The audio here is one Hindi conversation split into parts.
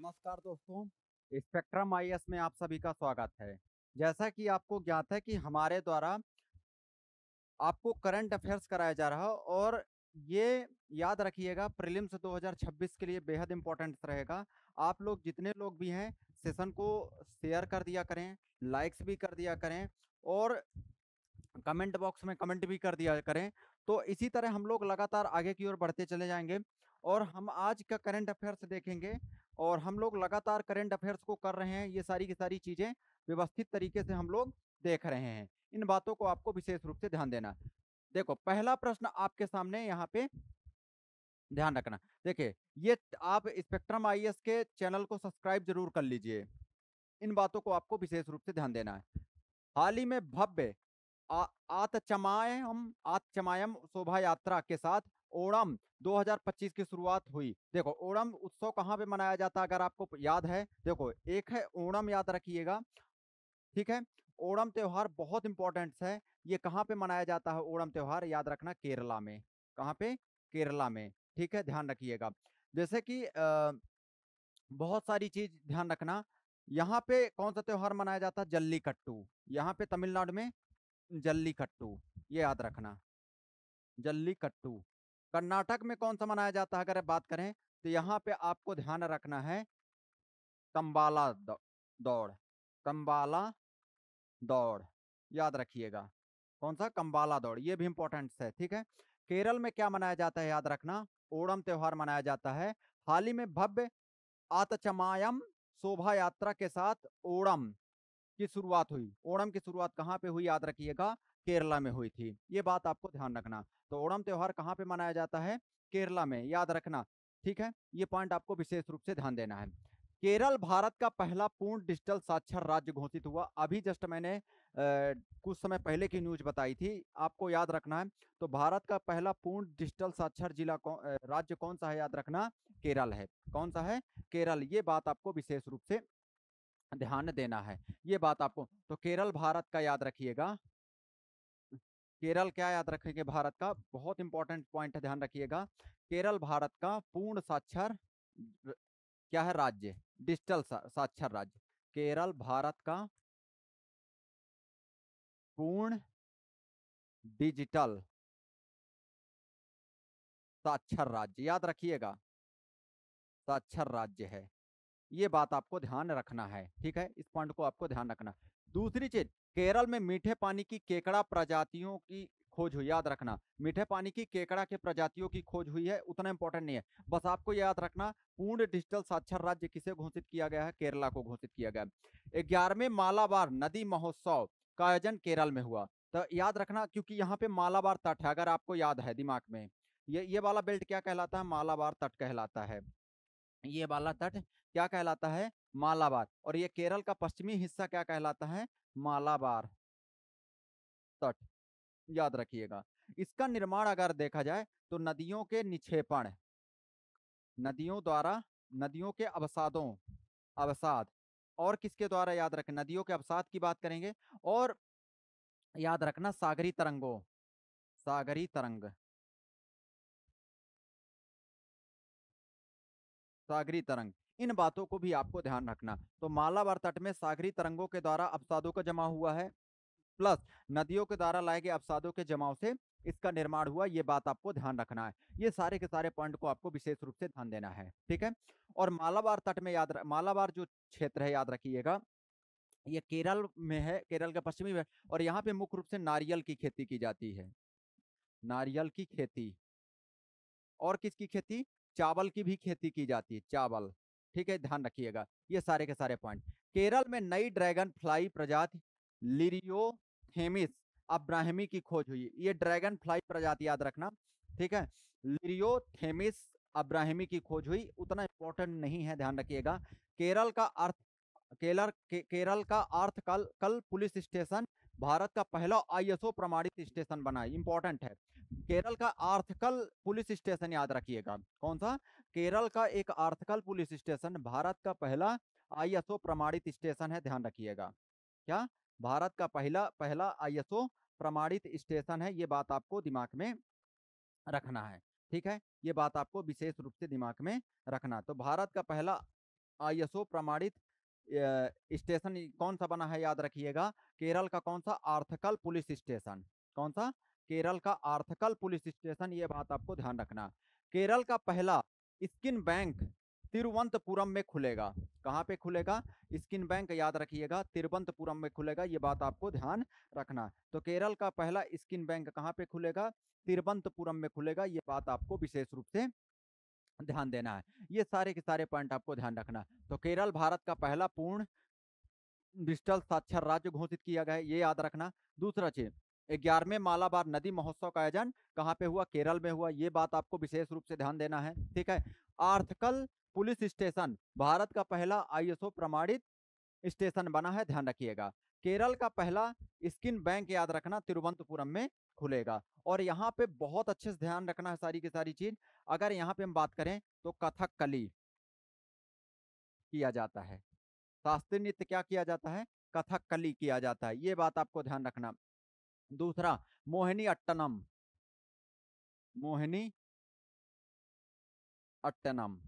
नमस्कार दोस्तों, स्पेक्ट्रम आईएएस में आप सभी का स्वागत है। जैसा कि आपको ज्ञात है कि हमारे द्वारा आपको करंट अफेयर्स कराया जा रहा है और ये याद रखिएगा प्रीलिम्स 2026 के लिए बेहद इम्पोर्टेंट रहेगा। आप लोग जितने लोग भी हैं सेशन को शेयर कर दिया करें, लाइक्स भी कर दिया करें और कमेंट बॉक्स में कमेंट भी कर दिया करें। तो इसी तरह हम लोग लगातार आगे की ओर बढ़ते चले जाएंगे और हम आज का करंट अफेयर्स देखेंगे और हम लोग लगातार करंट अफेयर्स को कर रहे हैं। ये सारी की सारी चीजें व्यवस्थित तरीके से हम लोग देख रहे हैं। इन बातों को आपको विशेष रूप से ध्यान देना है। देखो, पहला प्रश्न आपके सामने यहाँ पे ध्यान रखना। देखिए, ये आप स्पेक्ट्रम आईएएस के चैनल को सब्सक्राइब जरूर कर लीजिए। इन बातों को आपको विशेष रूप से ध्यान देना है। हाल ही में भव्य आतचमायम शोभा यात्रा के साथ ओणम 2025 की शुरुआत हुई। देखो, ओणम उत्सव कहाँ पे मनाया जाता है अगर आपको याद है। देखो, एक है ओणम, याद रखिएगा, ठीक है। ओणम त्योहार बहुत इंपॉर्टेंट है। ये कहाँ पे मनाया जाता है ओणम त्योहार, याद रखना, केरला में। कहाँ पे? केरला में, ठीक है, ध्यान रखिएगा। जैसे कि बहुत सारी चीज ध्यान रखना। यहाँ पे कौन सा त्योहार मनाया जाता है? जल्लीकट्टू। यहाँ पे तमिलनाडु में जल्लीकट्टू, ये याद रखना, जल्लीकट्टू। कर्नाटक में कौन सा मनाया जाता है अगर बात करें तो यहाँ पे आपको ध्यान रखना है कंबाला दौड़। कंबाला दौड़, याद रखिएगा। कौन सा? कंबाला दौड़, ये भी इंपॉर्टेंट है, ठीक है। केरल में क्या मनाया जाता है? याद रखना, ओणम त्योहार मनाया जाता है। हाल ही में भव्य आतचमायम शोभा यात्रा के साथ ओणम की शुरुआत हुई। ओणम की शुरुआत कहाँ पे हुई? याद रखिएगा, केरला में हुई थी। ये बात आपको ध्यान रखना। तो ओणम त्योहार कहाँ पे मनाया जाता है? केरला में, याद रखना, ठीक है। ये पॉइंट आपको विशेष रूप से ध्यान देना है। केरल भारत का पहला पूर्ण डिजिटल साक्षर राज्य घोषित हुआ। अभी जस्ट मैंने कुछ समय पहले की न्यूज बताई थी, आपको याद रखना है। तो भारत का पहला पूर्ण डिजिटल साक्षर राज्य कौन सा है? याद रखना, केरल है। कौन सा है? केरल। ये बात आपको विशेष रूप से ध्यान देना है। ये बात आपको, तो केरल भारत का याद रखिएगा। केरल क्या याद रखेंगे? भारत का बहुत इंपॉर्टेंट पॉइंट है, ध्यान रखिएगा। केरल भारत का पूर्ण साक्षर क्या है? राज्य, डिजिटल साक्षर राज्य। केरल भारत का पूर्ण डिजिटल साक्षर राज्य, याद रखिएगा, साक्षर राज्य है। ये बात आपको ध्यान रखना है, ठीक है। इस पॉइंट को आपको ध्यान रखना। दूसरी चीज, केरल में मीठे पानी की केकड़ा प्रजातियों की खोज हुई। याद रखना, मीठे पानी की केकड़ा के प्रजातियों की खोज हुई है, उतना इंपॉर्टेंट नहीं है। बस आपको याद रखना, पूर्ण डिजिटल साक्षर राज्य किसे घोषित किया गया है? केरला को घोषित किया गया है। 11वें मालाबार नदी महोत्सव का आयोजन केरल में हुआ। तो याद रखना, क्योंकि यहाँ पे मालाबार तट है, अगर आपको याद है दिमाग में, ये वाला बेल्ट क्या कहलाता है? मालाबार तट कहलाता है। ये वाला तट क्या कहलाता है? मालाबार। और ये केरल का पश्चिमी हिस्सा क्या कहलाता है? मालाबार तट, याद रखिएगा। इसका निर्माण अगर देखा जाए तो नदियों के निक्षेपण, नदियों द्वारा, नदियों के अवसादों, अवसाद, और किसके द्वारा? याद रखें, नदियों के अवसाद की बात करेंगे। और याद रखना, सागरी तरंगों, सागरी तरंग, सागरी तरंग, इन बातों को भी आपको ध्यान रखना। तो मालाबार तट में सागरी तरंगों के द्वारा अवसादों का जमा हुआ है, प्लस नदियों के द्वारा लाए गए अवसादों के जमाव से इसका निर्माण हुआ। ये बात आपको ध्यान रखना है। ये सारे के सारे पॉइंट को आपको विशेष रूप से ध्यान देना है, ठीक है। और मालाबार तट में मालाबार जो क्षेत्र है, याद रखिएगा, ये केरल में है, केरल के पश्चिमी में। और यहाँ पे मुख्य रूप से नारियल की खेती की जाती है, नारियल की खेती। और किसकी खेती? चावल की भी खेती की जाती है, चावल, ठीक है, ध्यान रखिएगा। ये सारे के सारे पॉइंट। केरल में नई ड्रैगन फ्लाई प्रजाति लिरियोथेमिस अब्राहमी की खोज हुई। ये ड्रैगन फ्लाई प्रजाति याद रखना, ठीक है। लिरियोथेमिस अब्राहमी की खोज हुई, उतना इंपॉर्टेंट नहीं है, ध्यान रखिएगा। केरल का अर्थ केरल का अर्थ कल पुलिस स्टेशन भारत का पहला आईएसओ प्रमाणित स्टेशन बना, इंपॉर्टेंट है। केरल का आर्थकल पुलिस स्टेशन, याद रखिएगा, कौन सा? केरल का एक आर्थकल पुलिस स्टेशन भारत का पहला आईएसओ प्रमाणित स्टेशन है, ध्यान रखिएगा। क्या? भारत का पहला पहला आईएसओ प्रमाणित स्टेशन है। ये बात आपको दिमाग में रखना है, ठीक है। ये बात आपको विशेष रूप से दिमाग में रखना। तो भारत का पहला आईएसओ प्रमाणित स्टेशन कौन सा बना है, याद रखिएगा, केरल का कौन सा, आर्थकल पुलिस स्टेशन। कौन सा, केरल का आर्थकल पुलिस स्टेशन, ये बात आपको ध्यान रखना। केरल का पहला स्किन बैंक तिरुवनंतपुरम में खुलेगा। कहाँ पे खुलेगा, स्किन बैंक, याद रखिएगा, तिरुवनंतपुरम में खुलेगा, ये बात आपको ध्यान रखना। तो केरल का पहला स्किन बैंक कहाँ पे खुलेगा, तिरुवनंतपुरम में खुलेगा, ये बात आपको विशेष रूप से ध्यान देना है। ये सारे के सारे पॉइंट आपको ध्यान रखना। तो केरल भारत का पहला पूर्ण डिजिटल साक्षर राज्य घोषित किया गया है, ये याद रखना। दूसरा चीज, 11वें मालाबार नदी महोत्सव का आयोजन कहाँ पे हुआ, केरल में हुआ, ये बात आपको विशेष रूप से ध्यान देना है। ठीक है। आर्थकल पुलिस स्टेशन भारत का पहला आईएसओ प्रमाणित स्टेशन बना है, ध्यान रखिएगा। केरल का पहला स्किन बैंक, याद रखना, तिरुवनंतपुरम में खुलेगा। और यहाँ पे बहुत अच्छे से ध्यान रखना है सारी की सारी चीज। अगर यहाँ पे हम बात करें तो कथकली किया जाता है, शास्त्रीय नृत्य क्या किया जाता है, कथकली किया जाता है, ये बात आपको ध्यान रखना। दूसरा, मोहिनी अट्टनम, मोहिनी अट्टनम,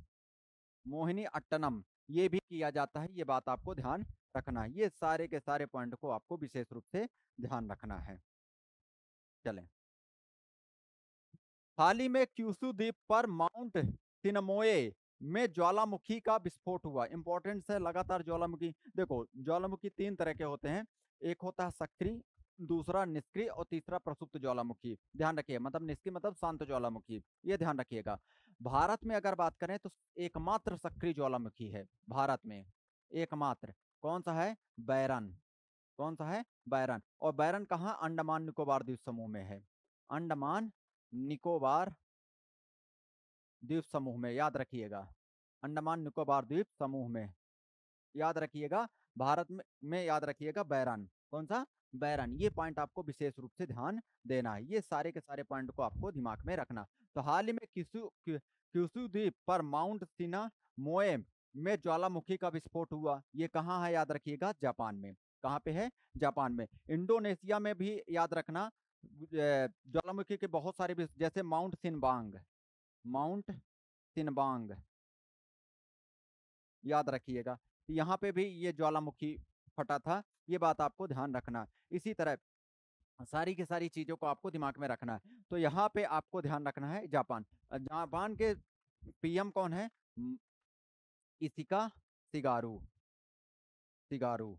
मोहिनी अट्टनम, ये भी किया जाता है, ये बात आपको ध्यान रखना है। ये सारे के सारे पॉइंट को आपको विशेष रूप से ध्यान रखना है। चलें, हाल ही में क्यूसू द्वीप पर माउंट सिनमोए में ज्वालामुखी का विस्फोट हुआ। इंपॉर्टेंट है, लगातार ज्वालामुखी, देखो ज्वालामुखी तीन तरह के होते हैं, एक होता है सक्रिय, दूसरा निष्क्रिय, और तीसरा प्रसुप्त ज्वालामुखी। ध्यान रखिए, मतलब निष्क्रिय मतलब शांत ज्वालामुखी, ये ध्यान रखिएगा। भारत में अगर बात करें तो एकमात्र सक्रिय ज्वालामुखी है भारत में, एकमात्र। कौन सा है, बैरन। कौन सा है, बैरन। और बैरन कहाँ, अंडमान निकोबार द्वीप समूह में है, अंडमान निकोबार द्वीप समूह में, याद रखिएगा, अंडमान निकोबार द्वीप समूह में, याद रखिएगा। भारत में याद रखिएगा बैरन, कौन सा, बैरन। ये पॉइंट आपको विशेष रूप से ध्यान देना है, ये सारे के सारे पॉइंट को आपको दिमाग में रखना। तो हाल ही में क्यूसू द्वीप पर माउंट सिना मोए में ज्वालामुखी का विस्फोट हुआ, ये कहाँ है, याद रखिएगा, जापान में। कहाँ पे है, जापान में। इंडोनेशिया में भी याद रखना ज्वालामुखी के बहुत सारे जैसे माउंट सिनबांग, माउंट सिनबांग, याद रखिएगा, यहाँ पे भी ये ज्वालामुखी फटा था, ये बात आपको ध्यान रखना। इसी तरह सारी की सारी चीजों को आपको दिमाग में रखना है। तो यहाँ पे आपको ध्यान रखना है जापान। जापान के पीएम कौन है, इसिका सिगारू, सिगारू,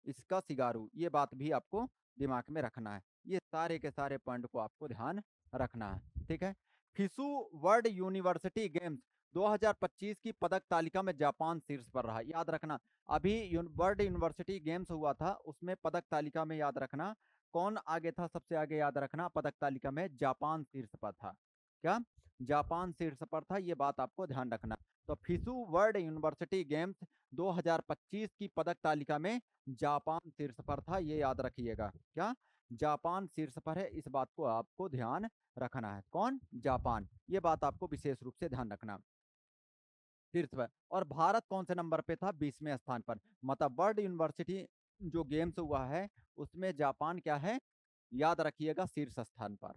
इसका सिगारू, ये बात भी आपको दिमाग में रखना है। ये सारे के सारे पॉइंट को आपको ध्यान रखना है। ठीक है। फिसु वर्ल्ड यूनिवर्सिटी गेम्स 2025 की पदक तालिका में जापान शीर्ष पर रहा, याद रखना। अभी वर्ल्ड यूनिवर्सिटी गेम्स हुआ था, उसमें पदक तालिका में याद रखना कौन आगे था, सबसे आगे, याद रखना पदक तालिका में जापान शीर्ष पर था। क्या, जापान शीर्ष पर था, ये बात आपको ध्यान रखना। तो फिसु वर्ल्ड यूनिवर्सिटी गेम्स 2025 की पदक तालिका में जापान शीर्ष पर था, ये याद रखिएगा। क्या, जापान शीर्ष पर है, इस बात को आपको ध्यान रखना है। कौन, जापान, ये बात आपको विशेष रूप से ध्यान रखना, शीर्ष पर। और भारत कौन से नंबर पे था, 20वें स्थान पर। मतलब वर्ल्ड यूनिवर्सिटी जो गेम्स हुआ है उसमें जापान क्या है, याद रखिएगा, शीर्ष स्थान पर,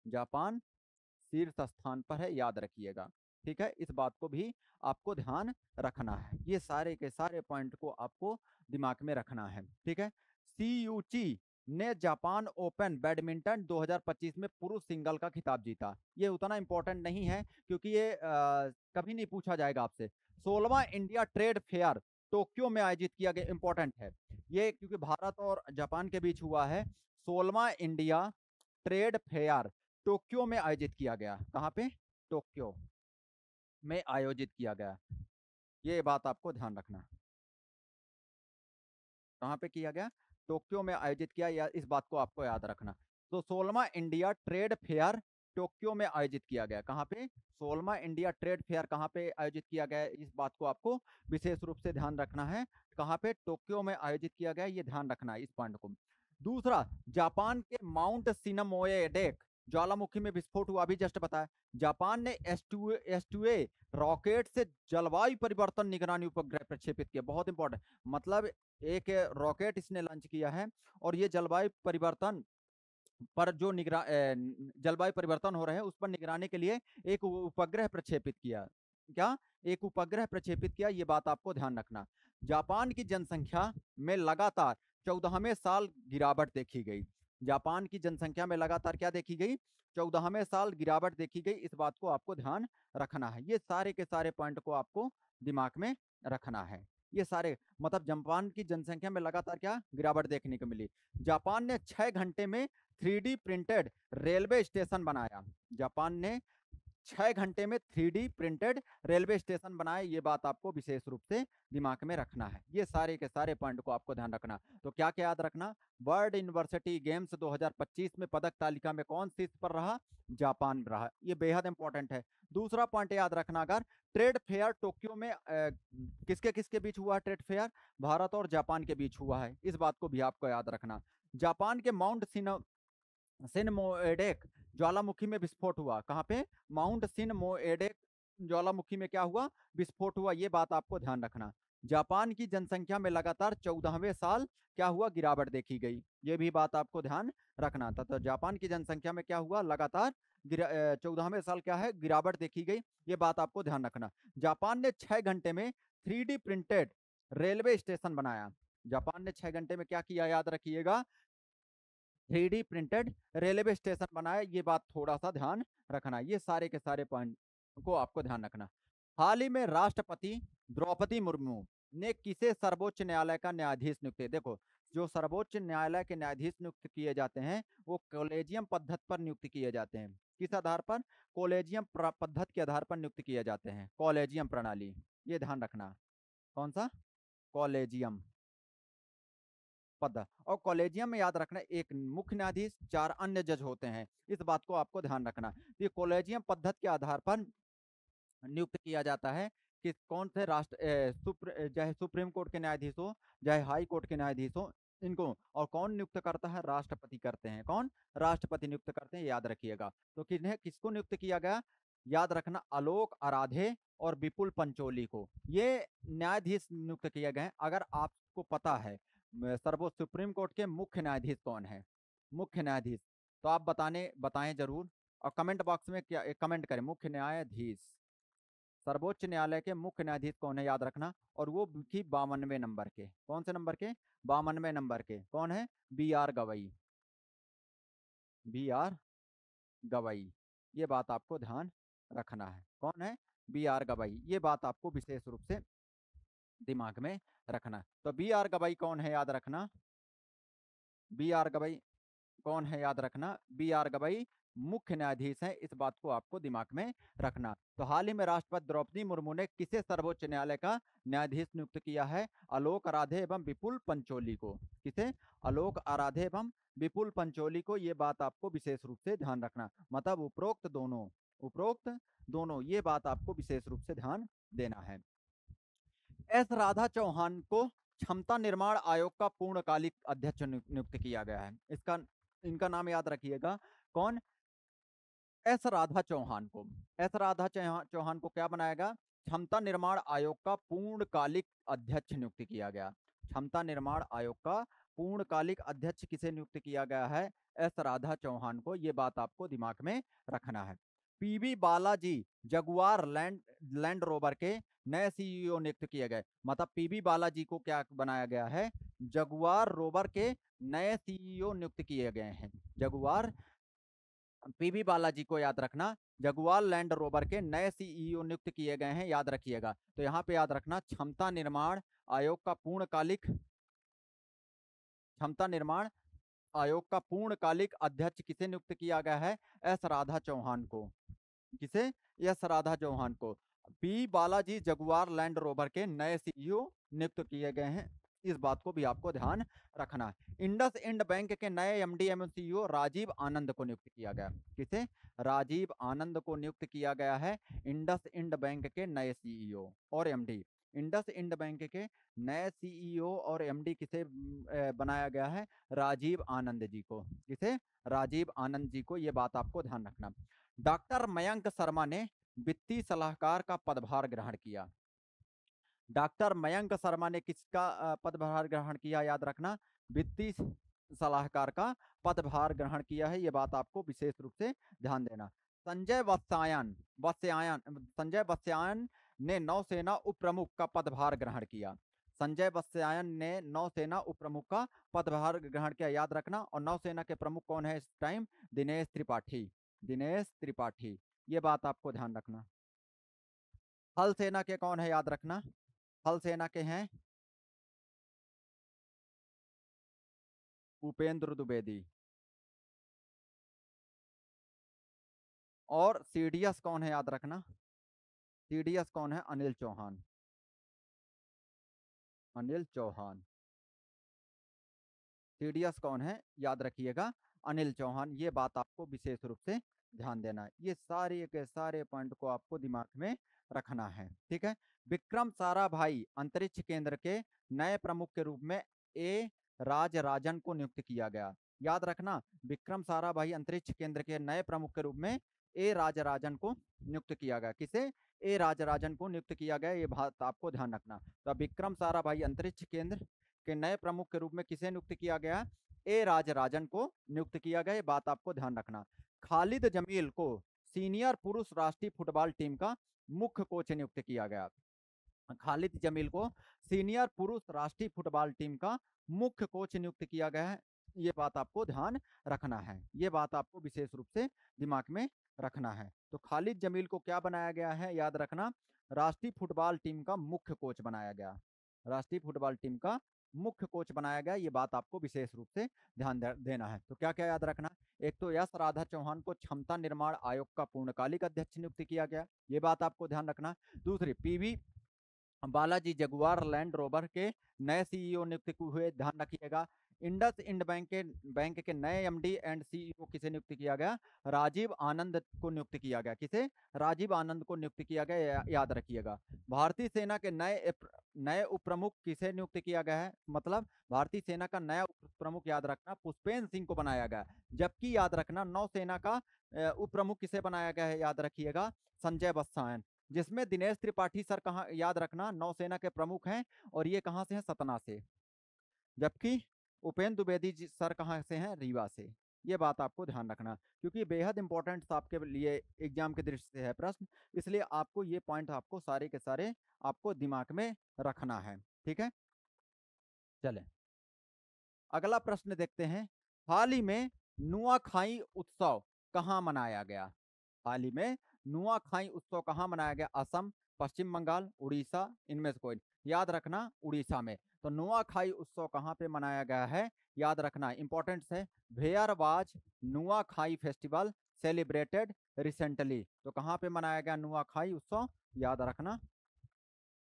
जापान शीर्ष स्थान पर है, याद रखिएगा। ठीक है, इस बात को भी आपको ध्यान रखना है। ये सारे के सारे पॉइंट को आपको दिमाग में रखना है। ठीक है। सीयूची ने जापान ओपन बैडमिंटन 2025 में पुरुष सिंगल का खिताब जीता। ये उतना इंपॉर्टेंट नहीं है क्योंकि ये कभी नहीं पूछा जाएगा आपसे। 16वां इंडिया ट्रेड फेयर टोक्यो में आयोजित किया गया, इंपॉर्टेंट है ये क्योंकि भारत और जापान के बीच हुआ है। 16वां इंडिया ट्रेड फेयर टोक्यो में आयोजित किया गया। कहाँ पे, टोक्यो में आयोजित किया गया, ये बात आपको ध्यान रखना। कहाँ पे किया गया, टोक्यो में आयोजित किया, या इस बात को आपको याद रखना। तो 16वां इंडिया ट्रेड फेयर टोक्यो में आयोजित किया गया। कहाँ पे, 16वां इंडिया ट्रेड फेयर कहाँ पे आयोजित किया गया, इस बात को आपको विशेष रूप से ध्यान रखना है। कहाँ पे, टोक्यो में आयोजित किया गया, ये ध्यान रखना है इस पॉइंट को। दूसरा, जापान के माउंट सिनमोएडेक ज्वालामुखी में विस्फोट हुआ, अभी जस्ट बताया। जापान ने एस टू ए रॉकेट से जलवायु परिवर्तन निगरानी उपग्रह प्रक्षेपित किया, बहुत इंपॉर्टेंट। मतलब एक रॉकेट इसने लॉन्च किया है और ये जलवायु परिवर्तन पर जो जलवायु परिवर्तन हो रहे हैं उस पर निगरानी के लिए एक उपग्रह प्रक्षेपित किया। क्या, एक उपग्रह प्रक्षेपित किया, ये बात आपको ध्यान रखना। जापान की जनसंख्या में लगातार 14वें साल गिरावट देखी गई। जापान की जनसंख्या में लगातार क्या देखी गई? 14वें साल गिरावट देखी गई। इस बात को आपको ध्यान रखना है। ये सारे के सारे पॉइंट को आपको दिमाग में रखना है। ये सारे मतलब जापान की जनसंख्या में लगातार क्या गिरावट देखने को मिली। जापान ने 6 घंटे में 3D प्रिंटेड रेलवे स्टेशन बनाया। जापान ने 6 घंटे में 3D प्रिंटेड रेलवे स्टेशन बनाए। ये बात आपको विशेष रूप से दिमाग में रखना है। ये सारे के सारे पॉइंट को आपको ध्यान रखना। तो क्या क्या याद रखना? वर्ल्ड यूनिवर्सिटी गेम्स 2025 में पदक तालिका में कौन शीर्ष पर रहा? जापान रहा। ये बेहद इंपॉर्टेंट है। दूसरा पॉइंट याद रखना, अगर ट्रेड फेयर टोक्यो में किसके किसके बीच हुआ? ट्रेड फेयर भारत और जापान के बीच हुआ है। इस बात को भी आपको याद रखना। जापान के माउंट सिनमोएडेक ज्वालामुखी में विस्फोट हुआ। कहाँ पे? माउंट सिनमोएडेक ज्वालामुखी में क्या हुआ? विस्फोट हुआ। ये बात आपको ध्यान रखना। जापान की जनसंख्या में लगातार 14वें साल क्या हुआ? गिरावट देखी गई। ये भी बात आपको ध्यान रखना था। तो जापान की जनसंख्या में क्या हुआ? लगातार 14वें साल क्या है? गिरावट देखी गई। ये बात आपको ध्यान रखना। जापान ने 6 घंटे में 3D प्रिंटेड रेलवे स्टेशन बनाया। जापान ने 6 घंटे में क्या किया? याद रखिएगा, 3D प्रिंटेड रेलवे स्टेशन बनाया। ये बात थोड़ा सा ध्यान रखना। ये सारे के सारे पॉइंट को आपको ध्यान रखना। हाल ही में राष्ट्रपति द्रौपदी मुर्मू ने किसे सर्वोच्च न्यायालय का न्यायाधीश नियुक्त किया? देखो, जो सर्वोच्च न्यायालय के न्यायाधीश नियुक्त किए जाते हैं वो कॉलेजियम पद्धति पर नियुक्त किए जाते हैं। किस आधार पर? कॉलेजियम पद्धति के आधार पर नियुक्त किए जाते हैं। कॉलेजियम प्रणाली, ये ध्यान रखना। कौन सा? कॉलेजियम पद। और कॉलेजियम में याद रखना, एक मुख्य न्यायाधीश, 4 अन्य जज होते हैं। इस बात को आपको ध्यान रखना। ये कॉलेजियम पद्धति के आधार पर नियुक्त किया जाता है कि कौन से चाहे सुप्रीम कोर्ट के न्यायाधीश हो, चाहे हाई कोर्ट के न्यायाधीश हो, इनको। और कौन नियुक्त करता है? राष्ट्रपति करते हैं। कौन? राष्ट्रपति नियुक्त करते हैं, याद रखिएगा। तो किन्हें किसको नियुक्त किया गया? याद रखना, आलोक आराधे और विपुल पंचोली को ये न्यायाधीश नियुक्त किए गए हैं। अगर आपको पता है सर्वोच्च सुप्रीम कोर्ट के मुख्य न्यायाधीश कौन है, मुख्य न्यायाधीश, तो आप बताएं जरूर। और कमेंट बॉक्स में क्या कमेंट करें, मुख्य न्यायाधीश, सर्वोच्च न्यायालय के मुख्य न्यायाधीश कौन है, याद रखना। और वो भी 52वें नंबर के। कौन से नंबर के? 52वें नंबर के। कौन है? B.R. गवई। B.R. गवई, ये बात आपको ध्यान रखना है। कौन है? B.R. गवई। ये बात आपको विशेष रूप से दिमाग में रखना। तो B.R. गवई कौन है? याद रखना। B.R. गवई कौन है? याद रखना। B.R. गवई मुख्य न्यायाधीश हैं। इस बात को आपको दिमाग में रखना। तो हाल ही में राष्ट्रपति द्रौपदी मुर्मू ने किसे सर्वोच्च न्यायालय का न्यायाधीश नियुक्त किया है? आलोक आराधे एवं विपुल पंचोली को। किसे? आलोक आराधे एवं विपुल पंचोली को। ये बात आपको विशेष रूप से ध्यान रखना। मतलब उपरोक्त दोनों, ये बात आपको विशेष रूप से ध्यान देना है। एस राधा चौहान को क्षमता निर्माण आयोग का पूर्णकालिक अध्यक्ष नियुक्त किया गया है। इनका नाम याद रखिएगा। कौन? एस राधा चौहान को। एस राधा चौहान को क्या बनाया गया? क्षमता निर्माण आयोग का पूर्णकालिक अध्यक्ष नियुक्त किया गया। क्षमता निर्माण आयोग का पूर्णकालिक अध्यक्ष किसे नियुक्त किया गया है? एस राधा चौहान को। ये बात आपको दिमाग में रखना है। PB Balaji Jaguar Land Rover के नए सीईओ नियुक्त किए गए। मतलब पीबी बालाजी को क्या बनाया गया है? जगुआर रोवर के नए सीईओ नियुक्त किए गए हैं। जगुआर पीबी बालाजी को याद रखना, जगुआर लैंड रोवर के नए सीईओ नियुक्त किए गए हैं, याद रखिएगा। तो यहाँ पे याद रखना, क्षमता निर्माण आयोग का पूर्णकालिक अध्यक्ष किसे नियुक्त किया गया है? एस राधा चौहान को। किसे? एस राधा चौहान को। P Balaji Jaguar Land Rover के नए सीईओ नियुक्त किए गए हैं। इस बात को भी आपको ध्यान रखना। इंडस इंड बैंक के नए एमडी एवं सीईओ राजीव आनंद को नियुक्त किया गया। किसे? राजीव आनंद को नियुक्त किया गया है इंडस इंड बैंक के नए सीईओ और एमडी। इंडस इंड बैंक के नए सीईओ और एमडी किसे बनाया गया है? राजीव आनंद जी को। किसे? राजीव आनंद जी को। ये बात आपको ध्यान रखना। डॉक्टर मयंक शर्मा ने वित्तीय सलाहकार का पदभार ग्रहण किया। डॉक्टर मयंक शर्मा ने किसका पदभार ग्रहण किया? याद रखना, वित्तीय सलाहकार का पदभार ग्रहण किया है। ये बात आपको विशेष रूप से ध्यान देना। संजय वत्स्यायन ने नौसेना उप प्रमुख का पदभार ग्रहण किया? संजय बत्सायन ने नौसेना उप प्रमुख का पदभार ग्रहण किया, याद रखना। और नौसेना के प्रमुख कौन है इस टाइम? दिनेश त्रिपाठी। दिनेश त्रिपाठी, ये बात आपको ध्यान रखना। थल सेना के कौन है, याद रखना। थल सेना के हैं उपेंद्र द्विवेदी। और सीडीएस कौन है, याद रखना। सीडीएस कौन है? अनिल चौहान। अनिल चौहान। सीडीएस कौन है, याद रखिएगा, अनिल चौहान। ये बात आपको विशेष रूप से ध्यान देना है। ये सारे के सारे पॉइंट को आपको दिमाग में रखना है, ठीक है। विक्रम साराभाई अंतरिक्ष केंद्र के नए प्रमुख के रूप में ए राजराजन को नियुक्त किया गया। याद रखना, विक्रम साराभाई अंतरिक्ष केंद्र के नए प्रमुख के रूप में ए राजराजन को नियुक्त किया गया। किसे? ए राजराजन को नियुक्त किया गया, ये बात आपको ध्यान रखना। तो विक्रम साराभाई अंतरिक्ष केंद्र के नए प्रमुख के रूप में किसे नियुक्त किया गया? ए राजराजन को नियुक्त किया गया, ये बात आपको ध्यान रखना। खालिद जमील को सीनियर पुरुष राष्ट्रीय फुटबॉल टीम का मुख्य कोच नियुक्त किया गया। खालिद जमील को सीनियर पुरुष राष्ट्रीय फुटबॉल टीम का मुख्य कोच नियुक्त किया गया है, ये बात आपको ध्यान रखना है। ये बात आपको विशेष रूप से दिमाग में रखना है। तो खालिद जमील को क्या बनाया गया है, याद रखना, राष्ट्रीय फुटबॉल टीम का मुख्य कोच बनाया गया। राष्ट्रीय फुटबॉल टीम का मुख्य कोच बनाया गया, ये बात आपको विशेष रूप से ध्यान देना है। तो क्या क्या याद रखना? एक तो यश राधा चौहान को क्षमता निर्माण आयोग का पूर्णकालिक अध्यक्ष नियुक्त किया गया, ये बात आपको ध्यान रखना। दूसरी, PV Balaji Jaguar Land Rover के नए सीईओ नियुक्त हुए, ध्यान रखिएगा। इंडस इंड बैंक के नए एमडी एंड सीईओ किसे नियुक्त किया गया? राजीव आनंद को नियुक्त किया गया। किसे? राजीव आनंद को नियुक्त किया गया, याद रखिएगा। भारतीय सेना के नए उप प्रमुख किसे नियुक्त किया गया है? मतलब भारतीय सेना का नया उप प्रमुख, याद रखना, पुष्पेंद्र सिंह को बनाया गया। जबकि याद रखना, नौसेना का उप प्रमुख किसे बनाया गया है, याद रखिएगा, संजय बत्सायन। जिसमें दिनेश त्रिपाठी सर कहाँ, याद रखना, नौसेना के प्रमुख हैं और ये कहाँ से हैं? सतना से। जबकि उपेंद्र द्विवेदी जी सर कहाँ से हैं? रीवा से। ये बात आपको ध्यान रखना, क्योंकि बेहद इंपॉर्टेंट आपके लिए एग्जाम के दृष्टि से है प्रश्न, इसलिए आपको ये पॉइंट आपको सारे के सारे आपको दिमाग में रखना है, ठीक है। चले अगला प्रश्न देखते हैं। हाल ही में नुआखाई उत्सव कहाँ मनाया गया? हाल ही में नुआखाई उत्सव कहाँ मनाया गया? असम, पश्चिम बंगाल, उड़ीसा, इनमें से कोई? याद रखना, उड़ीसा में। तो नुआखाई उत्सव कहाँ पे मनाया गया है, याद रखना, इंपॉर्टेंट है। भेयरवाज नुआखाई फेस्टिवल सेलिब्रेटेड रिसेंटली, तो कहाँ पे मनाया गया नुआखाई उत्सव? याद रखना,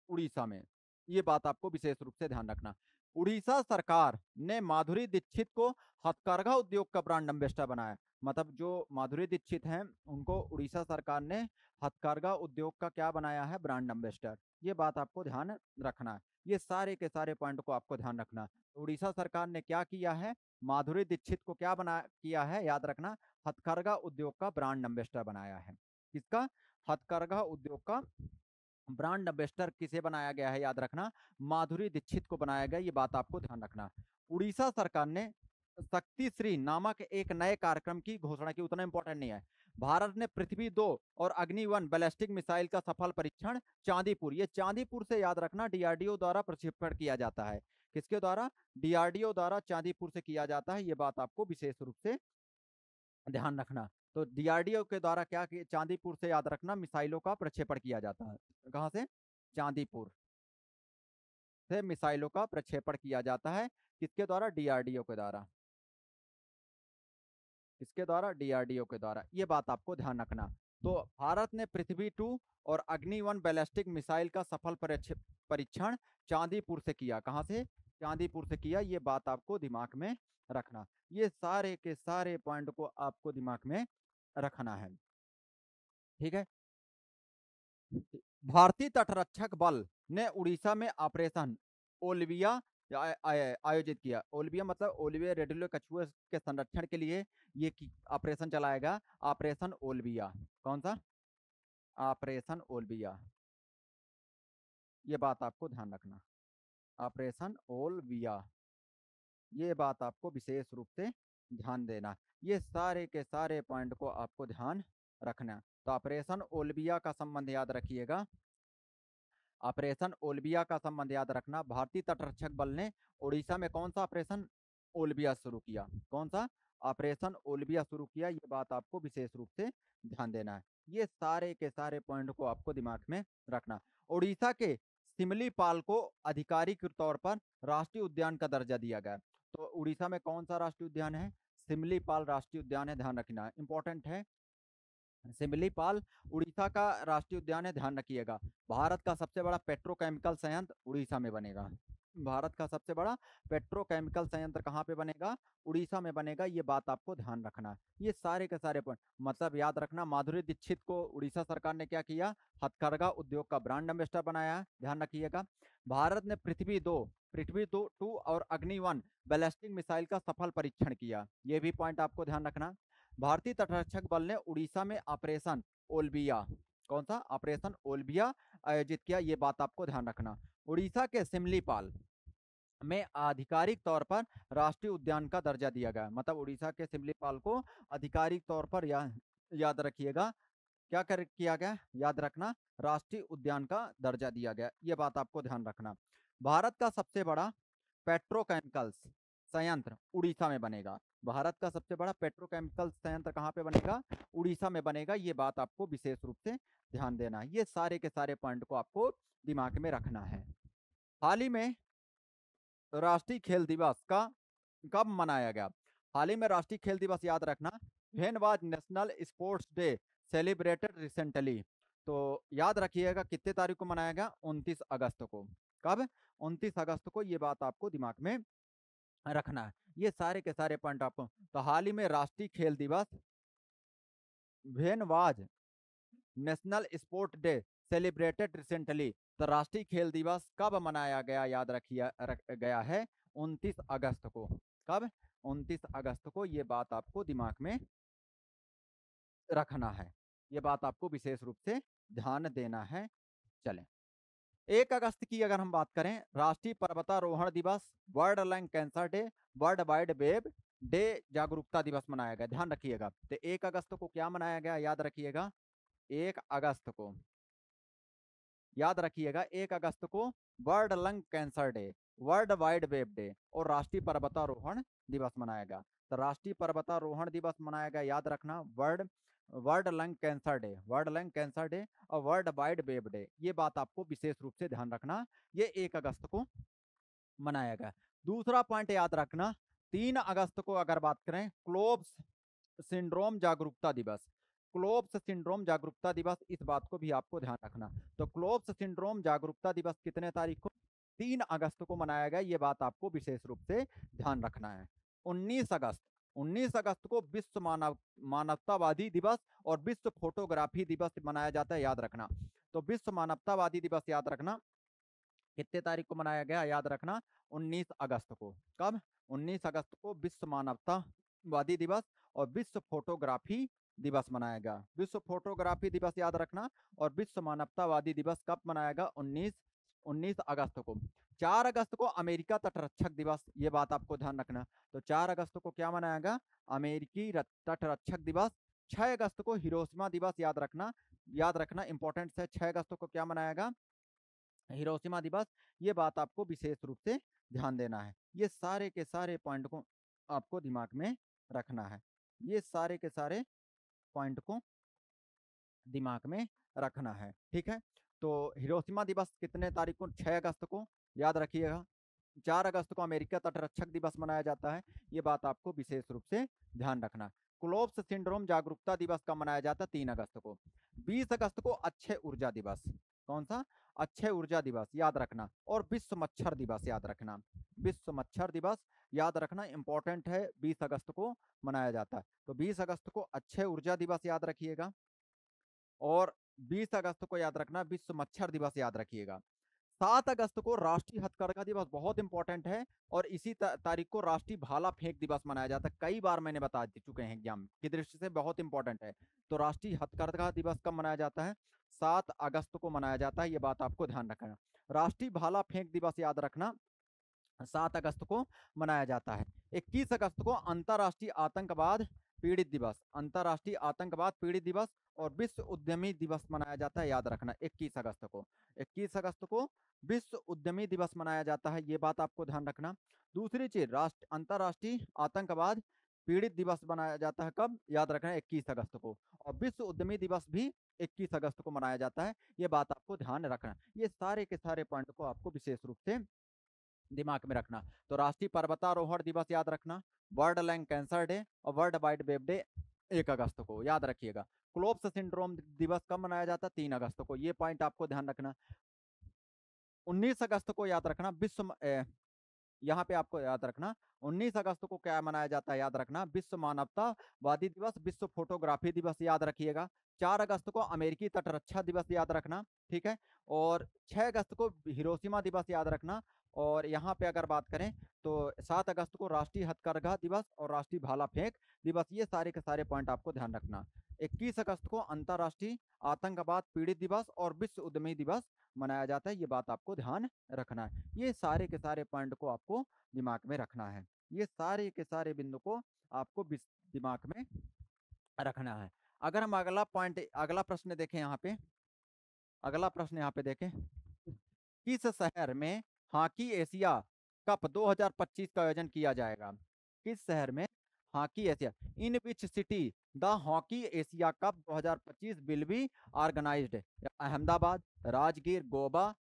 उड़ीसा में। ये बात आपको विशेष रूप से ध्यान रखना। उड़ीसा सरकार ने माधुरी दीक्षित को हथकरघा उद्योग का ब्रांड एम्बेसडर बनाया। मतलब जो माधुरी दीक्षित हैं उनको उड़ीसा सरकार ने हथकरघा उद्योग का क्या बनाया है? Brand ambassador. ये बात आपको ध्यान रखना है। ये सारे के सारे पॉइंट को आपको ध्यान रखना। उड़ीसा सरकार ने क्या किया है? माधुरी दीक्षित को क्या बना किया है, याद रखना, हथकरघा उद्योग का ब्रांड एम्बेसडर बनाया है। किसका? हथकरघा उद्योग का ब्रांड एम्बेसडर किसे बनाया गया है, याद रखना, माधुरी दीक्षित को बनाया गया। ये बात आपको ध्यान रखना। उड़ीसा सरकार ने शक्ति श्री नामक एक नए कार्यक्रम की घोषणा की, उतना इंपॉर्टेंट नहीं है। भारत ने पृथ्वी 2 और अग्नि 1 बैलिस्टिक मिसाइल का सफल परीक्षण चांदीपुर, ये चांदीपुर से, याद रखना, डीआरडीओ द्वारा प्रक्षेपण किया जाता है। किसके द्वारा? डीआरडीओ द्वारा चांदीपुर से किया जाता है। ये बात आपको विशेष रूप से ध्यान रखना। तो डीआरडीओ के द्वारा क्या चांदीपुर से, याद रखना, मिसाइलों का प्रक्षेपण किया जाता है। कहां से? चांदीपुर से मिसाइलों का प्रक्षेपण किया जाता है। किसके द्वारा? डीआरडीओ के द्वारा। इसके द्वारा? डीआरडीओ के द्वारा। ये बात आपको ध्यान रखना। तो भारत ने पृथ्वी 2 और अग्नि 1 बैलिस्टिक मिसाइल का सफल परीक्षण चांदीपुर से किया। कहां से? चांदीपुर से किया। ये बात आपको दिमाग में रखना। ये सारे के सारे पॉइंट को आपको दिमाग में रखना है, ठीक है। भारतीय तटरक्षक बल ने उड़ीसा में ऑपरेशन ओलिविया आयोजित किया। ओलिविया मतलब ओलिविया रेडुलो कछुए के संरक्षण के लिए ये ऑपरेशन चलाएगा, ऑपरेशन ओलिविया। कौन सा? Operation Olivia. ये बात आपको ध्यान रखना, ऑपरेशन ओलिविया। ये बात आपको विशेष रूप से ध्यान देना। ये सारे के सारे पॉइंट को आपको ध्यान रखना। तो ऑपरेशन ओलिविया का संबंध याद रखिएगा। ऑपरेशन ओलिविया का संबंध याद रखना। भारतीय तटरक्षक बल ने उड़ीसा में कौन सा ऑपरेशन ओलिविया शुरू किया? कौन सा ऑपरेशन ओलिविया शुरू किया? ये बात आपको विशेष रूप से ध्यान देना है। ये सारे के सारे पॉइंट को आपको दिमाग में रखना। उड़ीसा के सिमलीपाल को आधिकारिक तौर पर राष्ट्रीय उद्यान का दर्जा दिया गया। तो उड़ीसा में कौन सा राष्ट्रीय उद्यान है? सिमलीपाल राष्ट्रीय उद्यान है, ध्यान रखना, इंपॉर्टेंट है। सिमलीपाल उड़ीसा का राष्ट्रीय उद्यान है, ध्यान रखिएगा। भारत का सबसे बड़ा पेट्रोकेमिकल संयंत्र उड़ीसा में बनेगा। भारत का सबसे बड़ा पेट्रोकेमिकल संयंत्र कहाँ पे बनेगा? उड़ीसा में बनेगा। ये बात आपको ध्यान रखना है। ये सारे के सारे पॉइंट मतलब याद रखना। माधुरी दीक्षित को उड़ीसा सरकार ने क्या किया? हथकरघा उद्योग का ब्रांड एम्बेसडर बनाया है, ध्यान रखिएगा। भारत ने पृथ्वी 2 2 और अग्नि 1 बैलिस्टिक मिसाइल का सफल परीक्षण किया। ये भी पॉइंट आपको ध्यान रखना। भारतीय तटरक्षक बल ने उड़ीसा में ऑपरेशन ओलिविया, कौन सा ऑपरेशन ओलिविया आयोजित किया? ये बात आपको ध्यान रखना। उड़ीसा के सिमलीपाल में आधिकारिक तौर पर राष्ट्रीय उद्यान का दर्जा दिया गया। मतलब उड़ीसा के सिमलीपाल को आधिकारिक तौर पर याद रखिएगा क्या कर किया गया? याद रखना, राष्ट्रीय उद्यान का दर्जा दिया गया। ये बात आपको ध्यान रखना। भारत का सबसे बड़ा पेट्रोकेमिकल्स संयंत्र उड़ीसा में बनेगा। भारत का सबसे बड़ा पेट्रोकेमिकल संयंत्र कहाँ पे बनेगा? उड़ीसा में बनेगा। ये बात आपको विशेष रूप से ध्यान देना है। ये सारे के सारे पॉइंट को आपको दिमाग में रखना है। हाल ही में राष्ट्रीय खेल दिवस का कब मनाया गया? हाल ही में राष्ट्रीय खेल दिवस याद रखना। When was national sports day celebrated recently? तो याद रखिएगा कितने तारीख को मनाया गया? 29 अगस्त को। कब? 29 अगस्त को। ये बात आपको दिमाग में रखना है। ये सारे के सारे पॉइंट आपको। तो हाल ही में राष्ट्रीय खेल दिवस when was national sport day celebrated recently? तो राष्ट्रीय खेल दिवस कब मनाया गया? याद गया है 29 अगस्त को। कब? 29 अगस्त को। ये बात आपको दिमाग में रखना है। ये बात आपको विशेष रूप से ध्यान देना है। चलें, 1 अगस्त की अगर हम बात करें, राष्ट्रीय पर्वतारोहण दिवस, world lung cancer day, world wide web day जागरूकता दिवस मनाया गया। ध्यान रखिएगा। तो 1 अगस्त को क्या मनाया गया? याद रखिएगा 1 अगस्त को, याद रखिएगा 1 अगस्त को world lung cancer day, world wide web day और राष्ट्रीय पर्वतारोहण दिवस मनाया गया। तो राष्ट्रीय पर्वतारोहण दिवस मनाया गया, याद रखना, world world lung cancer day, world lung cancer day और वर्ल्ड वाइड वेब डे। ये बात आपको विशेष रूप से ध्यान रखना। ये 1 अगस्त को मनाया गया। दूसरा पॉइंट याद रखना, 3 अगस्त को अगर बात करें, क्लोब्स सिंड्रोम जागरूकता दिवस। क्लोब्स सिंड्रोम जागरूकता दिवस, इस बात को भी आपको ध्यान रखना। तो क्लोब्स सिंड्रोम जागरूकता दिवस कितने तारीख को? 3 अगस्त को मनाया गया। ये बात आपको विशेष रूप से ध्यान रखना है। 19 अगस्त को विश्व मानवतावादी दिवस और विश्व फोटोग्राफी दिवस मनाया जाता है, याद रखना। तो विश्व मानवतावादी दिवस याद रखना कितने तारीख को मनाया गया? याद रखना 19 अगस्त को। कब? 19 अगस्त को विश्व मानवतावादी दिवस और विश्व फोटोग्राफी दिवस मनाया गया। विश्व फोटोग्राफी दिवस याद रखना और विश्व मानवतावादी दिवस कब मनाएगा? 19 अगस्त को। 4 अगस्त को अमेरिका तटरक्षक दिवस, ये बात आपको ध्यान रखना। तो 4 अगस्त को क्या मनाएगा? अमेरिकी तटरक्षक दिवस। 6 अगस्त को हिरोशिमा दिवस, याद रखना इंपॉर्टेंट है। 6 अगस्त को क्या मनाएगा? हिरोशिमा दिवस। ये बात आपको विशेष रूप से ध्यान देना है। ये सारे के सारे पॉइंट को आपको दिमाग में रखना है। ये सारे के सारे पॉइंट को दिमाग में रखना है, ठीक है। तो हिरोशिमा दिवस कितने तारीख को? 6 अगस्त को, याद रखिएगा। 4 अगस्त को अमेरिका तटरक्षक दिवस मनाया जाता है। ये बात आपको विशेष रूप से ध्यान रखना। क्लोब्स सिंड्रोम जागरूकता दिवस कब मनाया जाता है? 3 अगस्त को। 20 अगस्त को अक्षय ऊर्जा दिवस, कौन सा? अक्षय ऊर्जा दिवस, याद रखना। और विश्व मच्छर दिवस, याद रखना। विश्व मच्छर दिवस याद रखना, इंपॉर्टेंट है, 20 अगस्त को मनाया जाता है। तो 20 अगस्त को अक्षय ऊर्जा दिवस याद रखिएगा और 20 अगस्त को याद रखना विश्व मच्छर दिवस, याद रखिएगा। 7 अगस्त को राष्ट्रीय हथकरघा दिवस, बहुत इंपॉर्टेंट है। और इसी तारीख को राष्ट्रीय भाला फेंक दिवस मनाया जाता है। कई बार मैंने बता चुके हैं एग्जाम की दृष्टि से, बहुत इंपॉर्टेंट है। तो राष्ट्रीय हथकरघा दिवस कब मनाया जाता है? 7 अगस्त को मनाया जाता है। ये बात आपको ध्यान रखना। राष्ट्रीय भाला फेंक दिवस याद रखना 7 अगस्त को मनाया जाता है। 21 अगस्त को अंतर्राष्ट्रीय आतंकवाद पीड़ित दिवस, अंतर्राष्ट्रीय आतंकवाद पीड़ित दिवस और विश्व उद्यमी दिवस मनाया जाता है, याद रखना 21 अगस्त को। 21 अगस्त को विश्व उद्यमी दिवस मनाया जाता है, ये बात आपको ध्यान रखना। दूसरी चीज, राष्ट्र अंतर्राष्ट्रीय आतंकवाद पीड़ित दिवस मनाया जाता है, कब, याद रखना 21 अगस्त को। और विश्व उद्यमी दिवस भी 21 अगस्त को मनाया जाता है, ये बात आपको ध्यान रखना। ये सारे के सारे पॉइंट को आपको विशेष रूप से दिमाग में रखना। तो राष्ट्रीय पर्वतारोहण दिवस याद रखना, वर्ल्ड लैंग कैंसर डे और वर्ल्ड वाइड वेब डे 1 अगस्त को, याद रखिएगा। क्लोप्स सिंड्रोम दिवस कब मनाया जाता है, 3 अगस्त को, ये पॉइंट आपको ध्यान रखना। 19 अगस्त को याद रखना यहाँ पे आपको याद रखना 19 अगस्त को क्या मनाया जाता है, याद रखना विश्व मानवतावादी दिवस, विश्व फोटोग्राफी दिवस, याद रखिएगा। 4 अगस्त को अमेरिकी तटरक्षा दिवस, याद रखना, ठीक है। और 6 अगस्त को हिरोशिमा दिवस, याद रखना। और यहाँ पे अगर बात करें तो 7 अगस्त को राष्ट्रीय हथकरघा दिवस और राष्ट्रीय भाला फेंक दिवस, ये सारे के सारे पॉइंट आपको ध्यान रखना। 21 अगस्त को अंतर्राष्ट्रीय आतंकवाद पीड़ित दिवस और विश्व उद्यमी दिवस मनाया जाता है, ये बात आपको ध्यान रखना है। ये सारे के सारे पॉइंट को आपको दिमाग में रखना है, ये सारे के सारे बिंदु को आपको दिमाग में रखना है। अगर हम अगला पॉइंट, अगला प्रश्न देखें यहाँ पे, अगला प्रश्न यहाँ पे देखें, किस शहर में हॉकी एशिया कप 2025 का आयोजन किया जाएगा, किस शहर में hockey Asia, in which city the hockey Asia cup 2025 will be organised, Ahmedabad, Rajgir, Goa,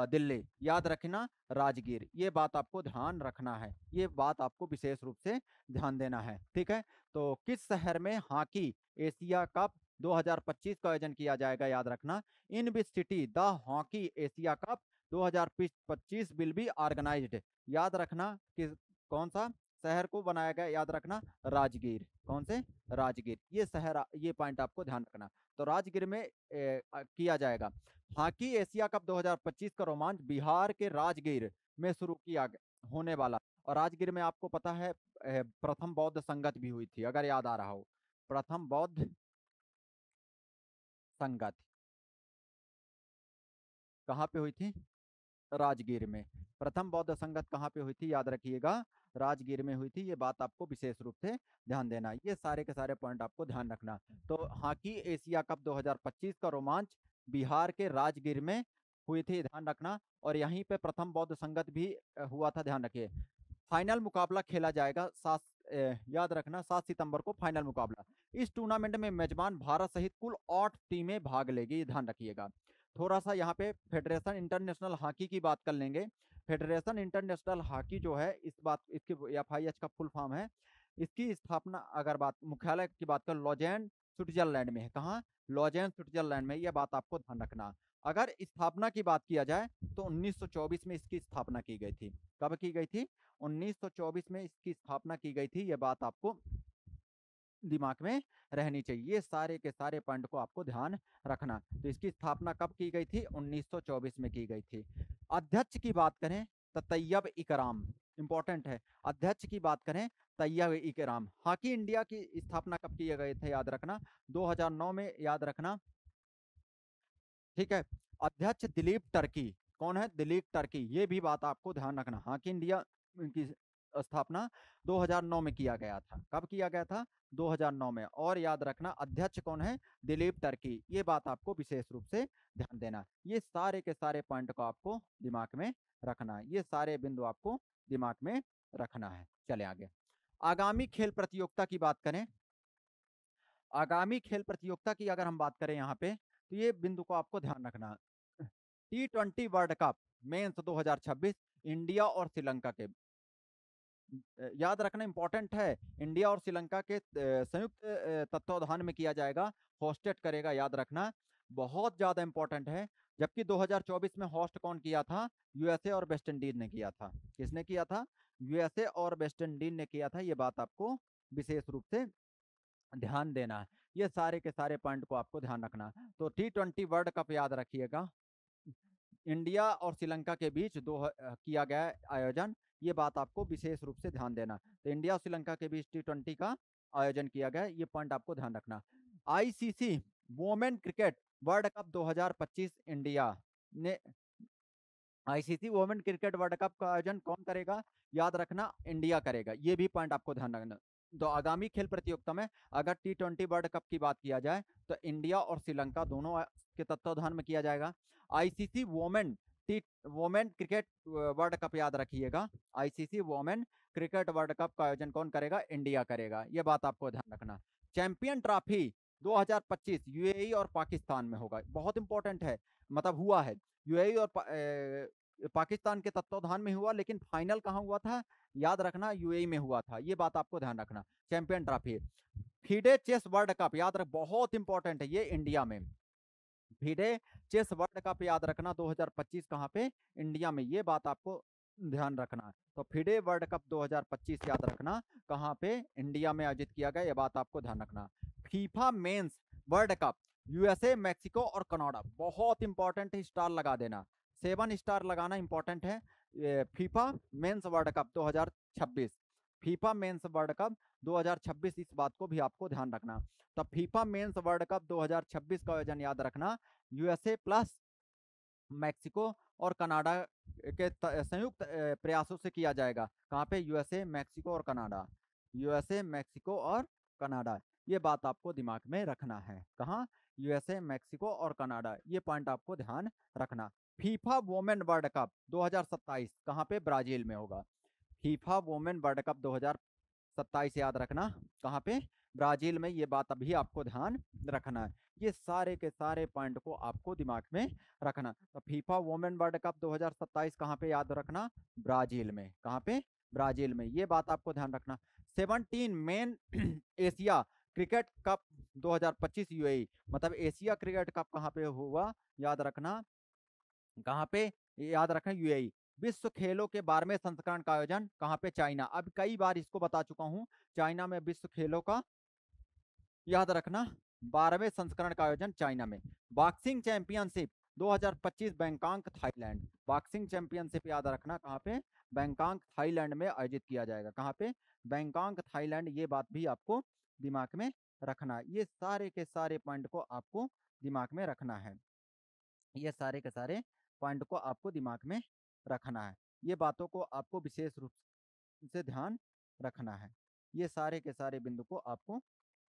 Delhi, याद रखना राजगीर, ये बात आपको ध्यान रखना है, ये बात आपको विशेष रूप से ध्यान देना है, ठीक है। तो किस शहर में हॉकी एशिया कप 2025 का आयोजन किया जाएगा, याद रखना, in which city the hockey Asia cup 2025 will be organised, याद रखना कि कौन सा शहर को बनाया गया, याद रखना राजगीर, कौन से, राजगीर, ये शहर, ये पॉइंट आपको ध्यान रखना। तो राजगीर में किया जाएगा। हॉकी एशिया कप 2025 का रोमांच बिहार के राजगीर में शुरू किया होने वाला। और राजगीर में आपको पता है प्रथम बौद्ध संगत भी हुई थी, अगर याद आ रहा हो, प्रथम बौद्ध संगत कहाँ पे हुई थी, राजगीर में। प्रथम बौद्ध संगत कहाँ पे हुई थी, याद रखिएगा राजगीर में हुई थी, ये बात आपको विशेष रूप से ध्यान देना, ये सारे के सारे पॉइंट आपको ध्यान रखना। तो हॉकी एशिया कप 2025 का रोमांच बिहार के राजगीर में हुई थी, ध्यान रखना। और यहीं पे प्रथम बौद्ध संगत भी हुआ था, ध्यान रखिए। फाइनल मुकाबला खेला जाएगा याद रखना 7 सितंबर को फाइनल मुकाबला। इस टूर्नामेंट में मेजबान भारत सहित कुल 8 टीमें भाग लेगी, ध्यान रखिएगा। थोड़ा सा यहाँ पे फेडरेशन इंटरनेशनल हॉकी की बात कर लेंगे। फेडरेशन इंटरनेशनल हॉकी जो है, इस बात, इसकी FIH का फुल फॉर्म है। इसकी स्थापना, अगर बात मुख्यालय की बात कर, लॉजेन स्विट्जरलैंड में है, कहाँ, लॉजेन स्विट्जरलैंड में, यह बात आपको ध्यान रखना। अगर स्थापना की बात किया जाए तो 1924 में इसकी स्थापना की गई थी, कब की गई थी, 1924 में इसकी स्थापना की गई थी, यह बात आपको दिमाग में रहनी चाहिए, ये सारे के सारे पॉइंट को आपको ध्यान रखना। तो इसकी स्थापना कब की गई थी, 1924 में की गई थी। अध्यक्ष की बात करें तो तैयब इकराम, इंपॉर्टेंट है, अध्यक्ष की बात करें तैयब इकराम। हॉकी इंडिया की स्थापना कब किए गए थे, याद रखना 2009 में, याद रखना, ठीक है। अध्यक्ष दिलीप टर्की, कौन है, दिलीप टर्की, ये भी बात आपको ध्यान रखना। हॉकी इंडिया की स्थापना 2009 में किया गया था, कब किया गया था, 2009 में। और याद रखना अध्यक्ष कौन है, दिलीप टर्की, ये बात आपको विशेष रूप से ध्यान देना। ये सारे के सारे पॉइंट को आपको दिमाग में रखना है, ये सारे बिंदु आपको दिमाग में रखना है। चले आगे, आगामी खेल प्रतियोगिता की बात करें, आगामी खेल प्रतियोगिता की अगर हम बात करें यहाँ पे, तो ये बिंदु को आपको ध्यान रखना। T20 world cup mains 2026 India और श्रीलंका के, याद रखना इंपॉर्टेंट है, इंडिया और श्रीलंका के संयुक्त तत्वावधान में किया जाएगा, होस्टेड करेगा, याद रखना, बहुत ज्यादा इंपॉर्टेंट है। जबकि 2024 में होस्ट कौन किया था, USA और वेस्ट इंडीज ने किया था, किसने किया था, USA और वेस्ट इंडीज ने किया था, ये बात आपको विशेष रूप से ध्यान देना है, ये सारे के सारे पॉइंट को आपको ध्यान रखना। तो T20 वर्ल्ड कप याद रखिएगा, इंडिया और श्रीलंका के बीच किया गया आयोजन, ये बात आपको विशेष रूप से ध्यान देना। तो इंडिया और श्रीलंका के बीच T20 का आयोजन किया गया, ये पॉइंट आपको ध्यान रखना। ICC women cricket world cup 2025 India ने, ICC women cricket world cup का आयोजन कौन करेगा, याद रखना इंडिया करेगा, ये भी पॉइंट आपको ध्यान रखना। तो आगामी खेल प्रतियोगिता में अगर T20 वर्ल्ड कप की बात किया जाए तो इंडिया और श्रीलंका दोनों के तत्वाधान में किया जाएगा। ICC women cricket world Cup याद रखिएगा, ICC women cricket world cup का आयोजन कौन करेगा? इंडिया करेगा, ये बात आपको ध्यान रखना। चैंपियन ट्रॉफी 2025 यूएई और पाकिस्तान में होगा, बहुत इंपॉर्टेंट है, मतलब हुआ है यूएई और पाकिस्तान के तत्वाधान में हुआ, लेकिन फाइनल कहाँ हुआ था? याद रखना, यूएई में हुआ था, ये बात आपको ध्यान रखना। Champion Trophy, FIDE Chess World Cup याद रख, बहुत इंपॉर्टेंट है ये इंडिया में। फीडे चेस वर्ल्ड कप याद रखना 2025 कहाँ पे? इंडिया में, ये बात आपको ध्यान रखना है। तो फीडे वर्ल्ड कप 2025 याद रखना कहाँ पे? इंडिया में आयोजित किया गया, ये बात आपको ध्यान रखना। FIFA mains world cup USA, Mexico और कनाडा, बहुत इंपॉर्टेंट है, स्टार लगा देना, 7 स्टार लगाना इंपॉर्टेंट है। FIFA mains world cup 2026, FIFA mains world cup 2026, इस बात को भी आपको ध्यान रखना। तो फीफा मेंस वर्ल्ड कप 2026 का आयोजन याद रखना यूएसए प्लस मैक्सिको और कनाडा के संयुक्त प्रयासों से किया जाएगा। कहाँ पे? यूएसए, मैक्सिको और कनाडा, यूएसए, मैक्सिको और कनाडा, ये बात आपको दिमाग में रखना है। कहाँ? यूएसए, मैक्सिको और कनाडा, ये पॉइंट आपको ध्यान रखना। फीफा वोमेन वर्ल्ड कप 2027 कहाँ पे? ब्राजील में होगा। फीफा वोमेन वर्ल्ड कप 2027 याद रखना कहाँ पे? ब्राजील में, ये बात अभी आपको ध्यान रखना है। ये सारे के सारे पॉइंट को आपको दिमाग में रखना। तो फीफा वोमेन वर्ल्ड कप 2027 कहाँ पे याद रखना? ब्राजील में। कहाँ पे? ब्राजील में, ये बात आपको ध्यान रखना। 17 main Asia cricket cup 2025 UAE, मतलब एशिया क्रिकेट कप कहाँ पे हुआ? याद रखना कहाँ पे? याद रखना यूएई। विश्व खेलों के 12वें संस्करण का आयोजन कहाँ पे? चाइना। अब कई बार इसको बता चुका हूँ, चाइना में विश्व खेलों का, याद रखना 12वें संस्करण का आयोजन चाइना में। Boxing championship 2025 Bangkok Thailand, boxing championship याद रखना कहाँ पे? बैंकॉक थाईलैंड में आयोजित किया जाएगा। कहाँ पे? बैंकॉक थाईलैंड, ये बात भी आपको दिमाग में रखना। ये सारे के सारे पॉइंट को आपको दिमाग में रखना है, ये सारे के सारे पॉइंट को आपको दिमाग में रखना है, ये बातों को आपको विशेष रूप से ध्यान रखना है, ये सारे के सारे बिंदु को आपको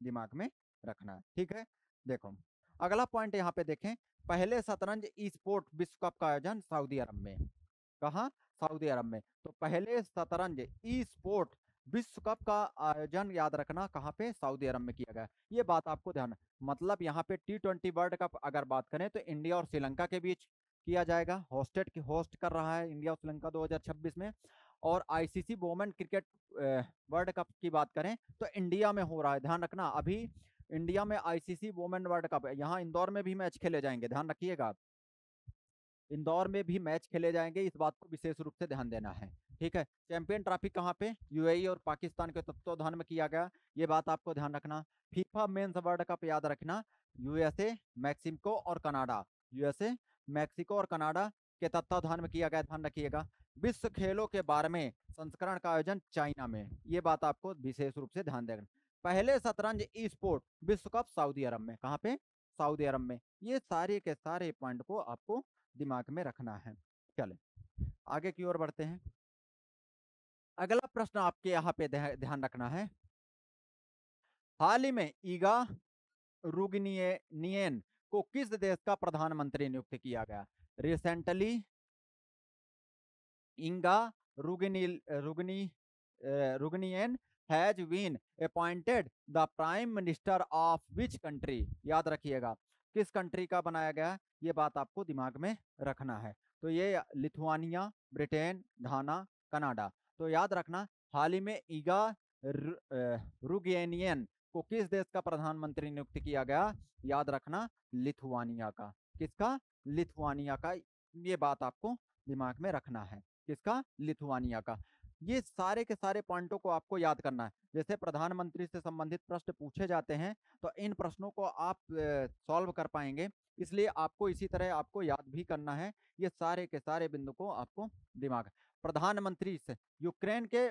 दिमाग में रखना है। ठीक है, देखो अगला पॉइंट यहाँ पे देखें, पहले शतरंज ई स्पोर्ट विश्व कप का आयोजन सऊदी अरब में। कहाँ? सऊदी अरब में। तो पहले शतरंज ई स्पोर्ट विश्व कप का आयोजन याद रखना कहाँ पे? सऊदी अरब में किया गया, ये बात आपको ध्यान, मतलब यहाँ पे T20 वर्ल्ड कप अगर बात करें तो इंडिया और श्रीलंका के बीच किया जाएगा, होस्ट कर रहा है इंडिया और श्रीलंका 2026 में। और ICC women cricket world cup की बात करें तो इंडिया में हो रहा है, ध्यान रखना, अभी इंडिया में आईसीसी वोमेन वर्ल्ड कप है, यहाँ इंदौर में भी मैच खेले जाएंगे, ध्यान रखिएगा, इंदौर में भी मैच खेले जाएंगे, इस बात को विशेष रूप से ध्यान देना है। ठीक है, चैंपियन ट्रॉफी कहाँ पे? यूएई और पाकिस्तान के तत्वाधान में किया गया, ये बात आपको ध्यान रखना। फीफा मेंस वर्ल्ड कप याद रखना यूएसए, मैक्सिको और कनाडा, यूएसए, मैक्सिको और कनाडा के तत्वाधान में किया गया, ध्यान रखिएगा। विश्व खेलों के 12वें संस्करण का आयोजन चाइना में, ये बात आपको विशेष रूप से ध्यान देना। पहले शतरंज ई स्पोर्ट विश्व कप सऊदी अरब में, कहाँ पे? सऊदी अरब में, ये सारे के सारे पॉइंट को आपको दिमाग में रखना है। चले आगे की ओर बढ़ते हैं। अगला प्रश्न आपके यहाँ पे ध्यान रखना है, हाल ही में ईगा रुग्नियन को किस देश का प्रधानमंत्री नियुक्त किया गया? Recently Inga Ruginiene has been appointed the prime minister of which country, याद रखिएगा किस कंट्री का बनाया गया, ये बात आपको दिमाग में रखना है। तो ये लिथुआनिया, ब्रिटेन, घाना, कनाडा। तो याद रखना हाल ही में ईगा रुग्नियन को किस देश का प्रधानमंत्री नियुक्त किया गया? याद रखना लिथुआनिया का। किसका? लिथुआनिया का, ये बात आपको दिमाग में रखना है, किसका? लिथुआनिया का। ये सारे के सारे पॉइंटों को आपको याद करना है, जैसे प्रधानमंत्री से संबंधित प्रश्न पूछे जाते हैं तो इन प्रश्नों को आप सॉल्व कर पाएंगे, इसलिए आपको इसी तरह आपको याद भी करना है, ये सारे के सारे बिंदु को आपको दिमाग। प्रधानमंत्री से यूक्रेन के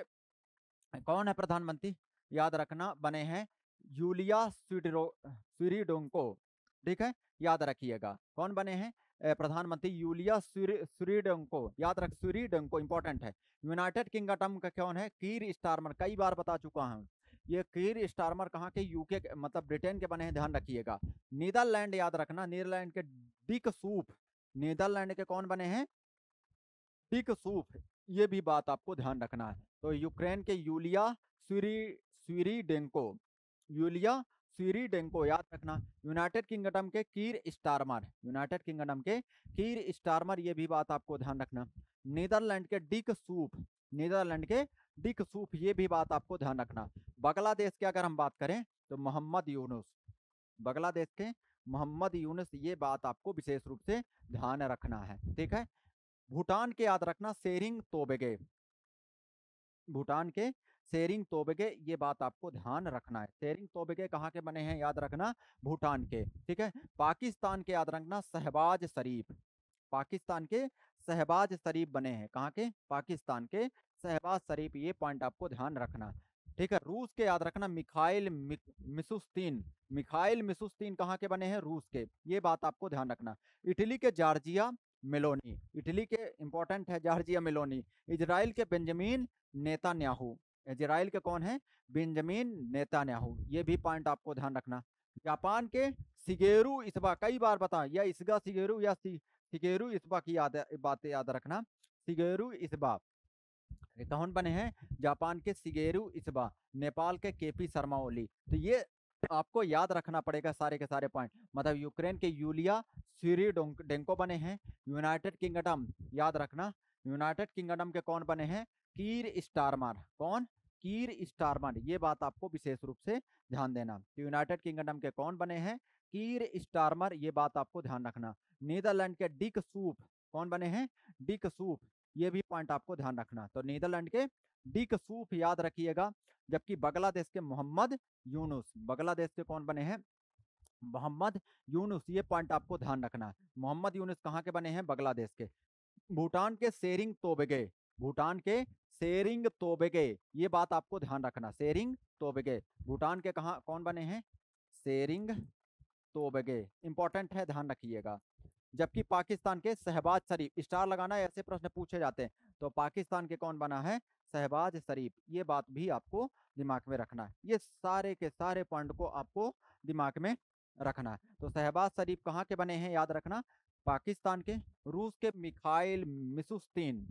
कौन है प्रधानमंत्री? याद रखना बने हैं यूलिया स्विरिडोंको, ठीक है, याद रखिएगा कौन बने हैं प्रधानमंत्री? यूलिया स्विरिडोंको, याद रख, स्विरिडोंको इंपॉर्टेंट है। यूनाइटेड किंगडम का कौन है? कीर स्टारमर, कई बार बता चुका हूं, ये कीर स्टारमर कहाँ के, यूके मतलब ब्रिटेन के बने हैं, ध्यान रखिएगा। नीदरलैंड याद रखना, नीदरलैंड के डिक सूफ, नीदरलैंड के कौन बने हैं, डिक सूफ, ये भी बात आपको ध्यान रखना है। तो यूक्रेन के यूलिया स्वीरीडेंको, यूलिया स्वीरीडेंको याद रखना। यूनाइटेड किंगडम के कीर स्टारमर, यूनाइटेड किंगडम के कीर स्टारमर, ये भी बात आपको ध्यान रखना। नीदरलैंड के डिक सूफ, नीदरलैंड के डिक सूफ, ये भी बात आपको ध्यान रखना। बांग्लादेश की अगर हम बात करें तो मोहम्मद यूनुस, बांग्लादेश के मोहम्मद यूनुस, ये बात आपको विशेष रूप से ध्यान रखना है, ठीक है। भूटान के याद रखना सेरिंग तोबगे, भूटान के सेरिंग तोबगे, ये बात आपको ध्यान रखना है। सेरिंग तोबगे कहाँ के बने हैं, याद रखना भूटान के, ठीक है। पाकिस्तान के याद रखना शहबाज शरीफ, पाकिस्तान के शहबाज शरीफ बने हैं, कहाँ के, पाकिस्तान के शहबाज शरीफ, ये पॉइंट आपको ध्यान रखना, ठीक है। रूस के याद रखना मिखाइल मिसुस्तीन, मिखाइल मिसुस्तीन कहाँ के बने हैं, रूस के, ये बात आपको ध्यान रखना। इटली के जॉर्जिया मेलोनी, इटली के इंपॉर्टेंट है जॉर्जिया मेलोनी। इजराइल के बेंजामिन नेतान्याहू, इजराइल के कौन है, बेंजामिन नेतान्याहू, ये भी पॉइंट आपको ध्यान रखना। जापान के शिगेरू इसबा, कई बार बता, या इसगा शिगेरू या शिगेरू इसबा की बातें याद रखना। शिगेरू इसबा कौन बने हैं, जापान के शिगेरू इसबा, नेपाल के केपी शर्मा ओली। तो ये आपको याद रखना पड़ेगा सारे के सारे पॉइंट। मतलब यूक्रेन के यूलिया स्वीरीडेंको बने हैं। यूनाइटेड किंगडम याद रखना, यूनाइटेड किंगडम के कौन बने हैं, कीर स्टारमर, कौन, कीर स्टारमर, ये बात आपको विशेष रूप से ध्यान देना। तो यूनाइटेड किंगडम के कौन बने हैं, कीर स्टारमर, ये बात आपको ध्यान रखना। नीदरलैंड के डिक सूफ कौन बने हैं, डिक सूफ, ये भी पॉइंट आपको ध्यान रखना। तो नीदरलैंड के डिक सूफ याद रखिएगा। जबकि बांग्लादेश के मोहम्मद यूनुस, बांग्लादेश के कौन बने हैं, मोहम्मद यूनुस, ये पॉइंट आपको ध्यान रखना। मोहम्मद यूनुस कहाँ के बने हैं, बांग्लादेश के। भूटान के सेरिंग तोबगे, भूटान के सेरिंग तोबगे, ये बात आपको ध्यान रखना, सेरिंग तोबगे, भूटान के कहाँ कौन बने हैं, सेरिंग तोबगे, इंपॉर्टेंट है, ध्यान रखिएगा। जबकि पाकिस्तान के शहबाज शरीफ, स्टार लगाना ऐसे प्रश्न पूछे जाते हैं, तो पाकिस्तान के कौन बना है, शहबाज शरीफ, ये बात भी आपको दिमाग में रखना है। ये सारे के सारे पॉइंट को आपको दिमाग में रखना है। तो शहबाज शरीफ कहाँ के बने हैं, याद रखना पाकिस्तान के। रूस के मिखाइल मिसुस्तीन,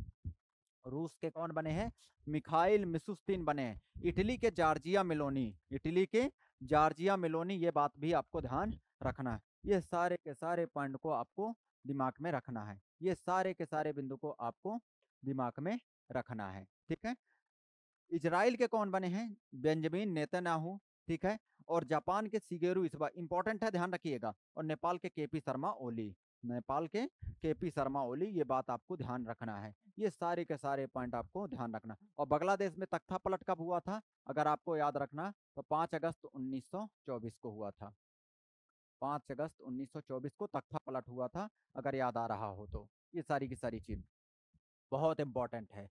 रूस के कौन बने हैं, मिखाइल मिसुस्तीन बने हैं। इटली के जॉर्जिया मेलोनी, इटली के जॉर्जिया मेलोनी, ये बात भी आपको ध्यान रखना है। ये सारे के सारे पॉइंट को आपको दिमाग में रखना है, ये सारे के सारे बिंदु को आपको दिमाग में रखना है, ठीक है। इजराइल के कौन बने हैं, बेंजामिन नेतन्याहू, ठीक है। और जापान के शिगेरू इसबा, इंपॉर्टेंट है, ध्यान रखिएगा। और नेपाल के केपी शर्मा ओली, नेपाल के केपी शर्मा ओली, ये बात आपको ध्यान रखना है। ये सारे के सारे पॉइंट आपको ध्यान रखना। और बांग्लादेश में तख्ता पलट कब हुआ था, अगर आपको याद रखना तो 5 अगस्त 1924 को हुआ था, 5 अगस्त 1924 को तख्ता पलट हुआ था, अगर याद आ रहा हो तो। ये सारी की सारी चीज बहुत इंपॉर्टेंट है।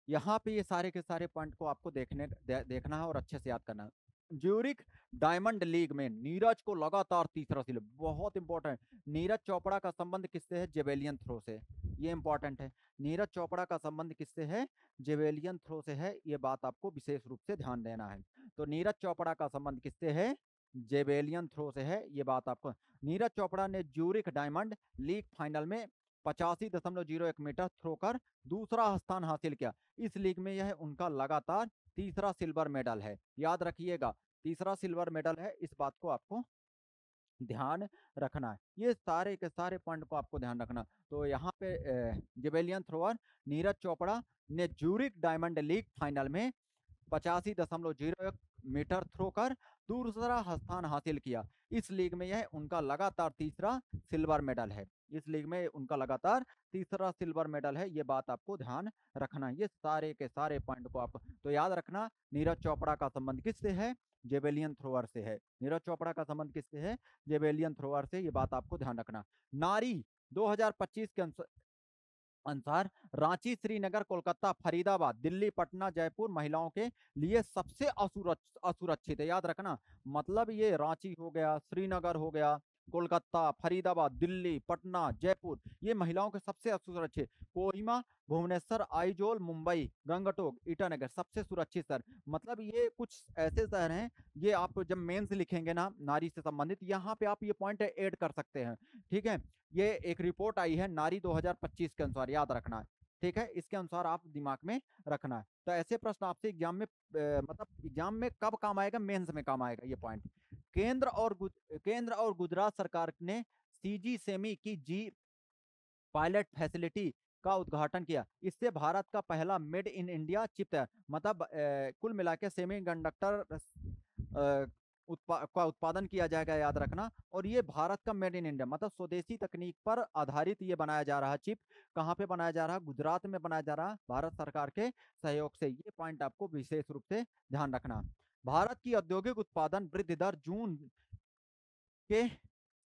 यहाँ पे ये सारे के सारे पॉइंट को आपको देखना है और अच्छे से याद करना है। ज्यूरिक डायमंड लीग में नीरज को लगातार तीसरा सिल्वर, बहुत इंपॉर्टेंट। नीरज चोपड़ा का संबंध किससे है, जेवेलियन थ्रो से, ये इंपॉर्टेंट है। नीरज चोपड़ा का संबंध किससे है, जेवेलियन थ्रो से है, ये बात आपको विशेष रूप से ध्यान देना है। तो नीरज चोपड़ा का संबंध किससे है, जेवेलियन थ्रो से है, ये बात आपको। नीरज चोपड़ा ने ज्यूरिक डायमंड लीग फाइनल में 85.01 मीटर थ्रो कर दूसरा स्थान हासिल किया। इस लीग में यह उनका लगातार तीसरा सिल्वर मेडल है, याद रखिएगा, तीसरा सिल्वर मेडल है, इस बात को आपको ध्यान रखना है। ये सारे के सारे पॉइंट को आपको ध्यान रखना। तो यहाँ पे जेवेलियन थ्रोअर नीरज चोपड़ा ने ज्यूरिक डायमंड लीग फाइनल में 85.01 मीटर थ्रो कर दूसरा स्थान हासिल किया। इस लीग में यह उनका लगातार तीसरा सिल्वर मेडल है, इस लीग में उनका लगातार तीसरा सिल्वर मेडल है, ये बात आपको ध्यान रखना है। ये सारे के सारे पॉइंट को आप तो याद रखना। नीरज चोपड़ा का संबंध किससे है, जेवेलियन थ्रोअर से है, नीरज चोपड़ा का संबंध किससे है, जेवेलियन थ्रोअर से, ये बात आपको ध्यान रखना। नारी 2025 के अनुसार रांची, श्रीनगर, कोलकाता, फरीदाबाद, दिल्ली, पटना, जयपुर महिलाओं के लिए सबसे असुरक्षित है, याद रखना। मतलब ये रांची हो गया, श्रीनगर हो गया, कोलकाता, फरीदाबाद, दिल्ली, पटना, जयपुर ये महिलाओं के सबसे सुरक्षित। कोहिमा, भुवनेश्वर, आइजोल, मुंबई, गंगटोक, ईटानगर सबसे सुरक्षित शहर। मतलब ये कुछ ऐसे शहर हैं, ये आप जब मेंस लिखेंगे ना नारी से संबंधित, यहाँ पे आप ये पॉइंट ऐड कर सकते हैं। ठीक है, ये एक रिपोर्ट आई है नारी 2025 के अनुसार, याद रखना है। ठीक है, इसके अनुसार आप दिमाग में रखना है। तो ऐसे प्रश्न आपसे एग्जाम में मतलब एग्जाम में कब काम आएगा, मेंस में काम आएगा ये पॉइंट। केंद्र और गुजरात सरकार ने सीजी सेमी की जी पायलट फैसिलिटी का उद्घाटन किया। इससे भारत का पहला मेड इन इंडिया चिप है। मतलब कुल मिला के सेमी कंडक्टर का उत्पादन किया जाएगा, याद रखना। और ये भारत का मेड इन इंडिया मतलब स्वदेशी तकनीक पर आधारित ये बनाया जा रहा है चिप। कहाँ पे बनाया जा रहा है, गुजरात में बनाया जा रहा है, भारत सरकार के सहयोग से। ये पॉइंट आपको विशेष रूप से ध्यान रखना। भारत की औद्योगिक उत्पादन वृद्धि दर जून के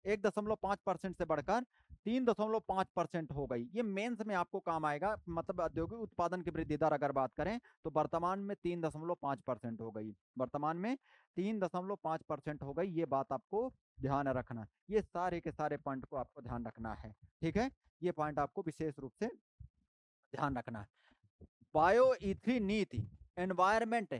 1.5% से बढ़कर 3.5% हो गई। ये मेंस में आपको काम आएगा। मतलब औद्योगिक उत्पादन की वृद्धि दर अगर बात करें तो वर्तमान में 3.5% हो गई। वर्तमान में 3.5% हो गई। ये बात आपको ध्यान रखना। ये सारे के सारे पॉइंट को आपको ध्यान रखना है। ठीक है, ये पॉइंट आपको विशेष रूप से ध्यान रखना है। बायो ईथी नीति एनवायरमेंट